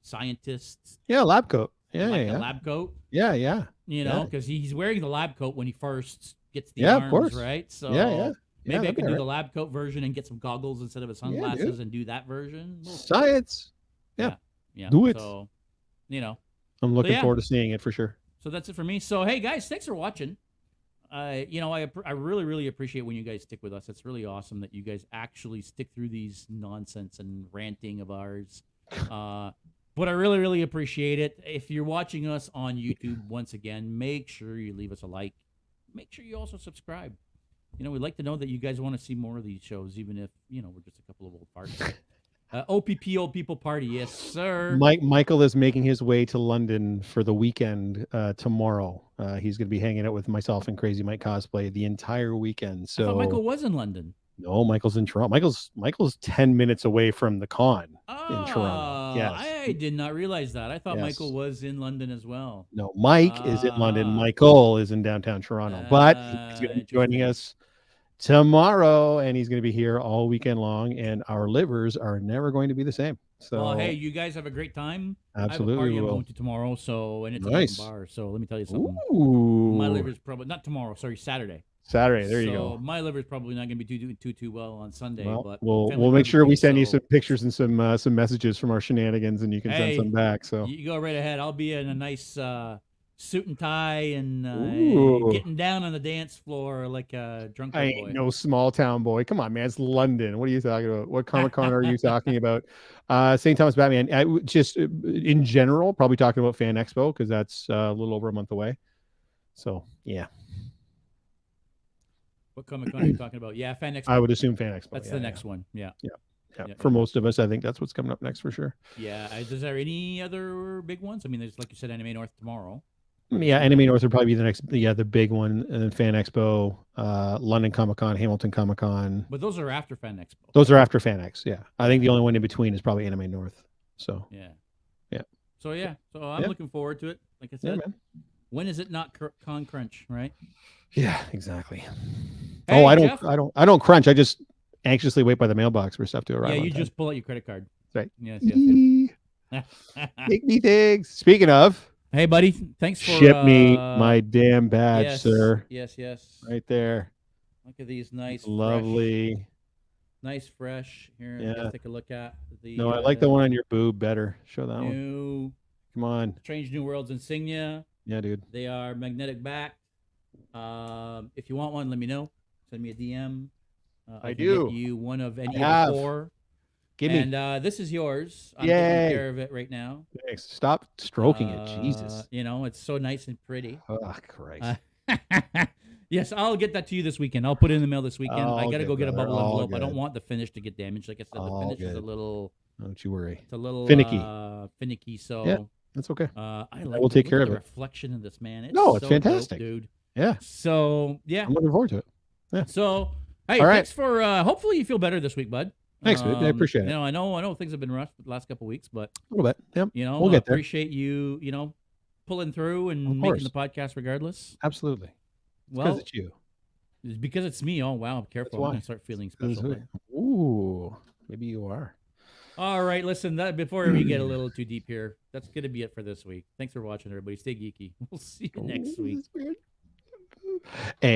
scientist. Yeah, lab coat. Yeah, a lab coat. Yeah. Because he's wearing the lab coat when he first gets the arms, of course. Right? So yeah. Maybe I that'd be could do all the right. lab coat version and get some goggles instead of a Yeah, sunglasses dude. and do that version. Well, Science. Yeah, yeah. do it. So, you know, I'm so looking yeah. forward to seeing it for sure. So that's it for me. So hey guys, thanks for watching. I really appreciate when you guys stick with us. It's really awesome that you guys actually stick through these nonsense and ranting of ours. But I really appreciate it. If you're watching us on YouTube, once again, make sure you leave us a like. Make sure you also subscribe. We'd like to know that you guys want to see more of these shows, even if we're just a couple of old farts. OPP Old People Party, yes sir. Michael is making his way to London for the weekend tomorrow. He's going to be hanging out with myself and Crazy Mike Cosplay the entire weekend. So I thought Michael was in London. No, Michael's in Toronto. Michael's 10 minutes away from the con in Toronto. Yes. I did not realize that. I thought Yes. Michael was in London as well. No, Mike is in London. Michael is in downtown Toronto, but he's going to be joining us tomorrow, and he's going to be here all weekend long. And our livers are never going to be the same. So, hey, you guys have a great time. Absolutely, I have a party I'm going to tomorrow. So, and it's nice. a bar. So let me tell you something. Ooh. My liver's probably not tomorrow. Sorry, Saturday. Saturday, there you go. My liver's probably not going to be doing too well on Sunday. Well, but we'll make sure we send you some pictures and some messages from our shenanigans, and you can send some back. So you go right ahead. I'll be in a nice suit and tie and getting down on the dance floor like a drunk boy. I ain't no small town boy. Come on, man. It's London. What are you talking about? What Comic-Con are you talking about? St. Thomas Batman. Just in general, probably talking about Fan Expo because that's a little over a month away. So, yeah. What Comic-Con are you talking about? Yeah, Fan Expo. I would assume Fan Expo. That's the next one. Yeah. For most of us, I think that's what's coming up next for sure. Yeah. Is there any other big ones? I mean, there's, like you said, Anime North tomorrow. Yeah, Anime North would probably be the next. Yeah, the big one, and then Fan Expo, London Comic-Con, Hamilton Comic-Con. But those are after Fan Expo. Those are after Fan X. Yeah, I think the only one in between is probably Anime North. So yeah. So I'm looking forward to it. Like I said, when is it not Con Crunch, right? Yeah, exactly. Hey, I Jeff? don't crunch. I just anxiously wait by the mailbox for stuff to arrive. Yeah, you just pull out your credit card. Right. Yes. Make me things. Speaking of, hey, buddy, thanks for ship me my damn badge, sir. Yes. Right there. Look at these nice, lovely, fresh. Here, let's take a look at the. No, I like the one on your boob better. Show that one. Come on. Strange New Worlds insignia. Yeah, dude. They are magnetic back. If you want one, let me know. Send me a DM. I do. Get you one of any of the 4. Give me. And this is yours. I'm taking care of it right now. Thanks. Stop stroking it. Jesus. It's so nice and pretty. Oh, Christ. Yes, I'll get that to you this weekend. I'll put it in the mail this weekend. I got to go get a bubble envelope. I don't want the finish to get damaged. Like I said, the finish is a little... Don't you worry. It's a little... Finicky. So... Yeah, that's okay. We'll take care of it. Reflection of this, man. It's so fantastic. Dope, dude. Yeah. So, yeah. I'm looking forward to it. Yeah. So, hey, thanks for... hopefully you feel better this week, bud. Thanks, dude. I appreciate it. I know things have been rough the last couple of weeks, but... A little bit. Yep. We'll get there. Appreciate you, pulling through and making the podcast regardless. Absolutely. Well, because it's you. It's because it's me. Oh, wow. Careful. I'm going to start feeling special. Ooh, maybe you are. All right. Listen, before we get a little too deep here, that's going to be it for this week. Thanks for watching, everybody. Stay geeky. We'll see you next week. And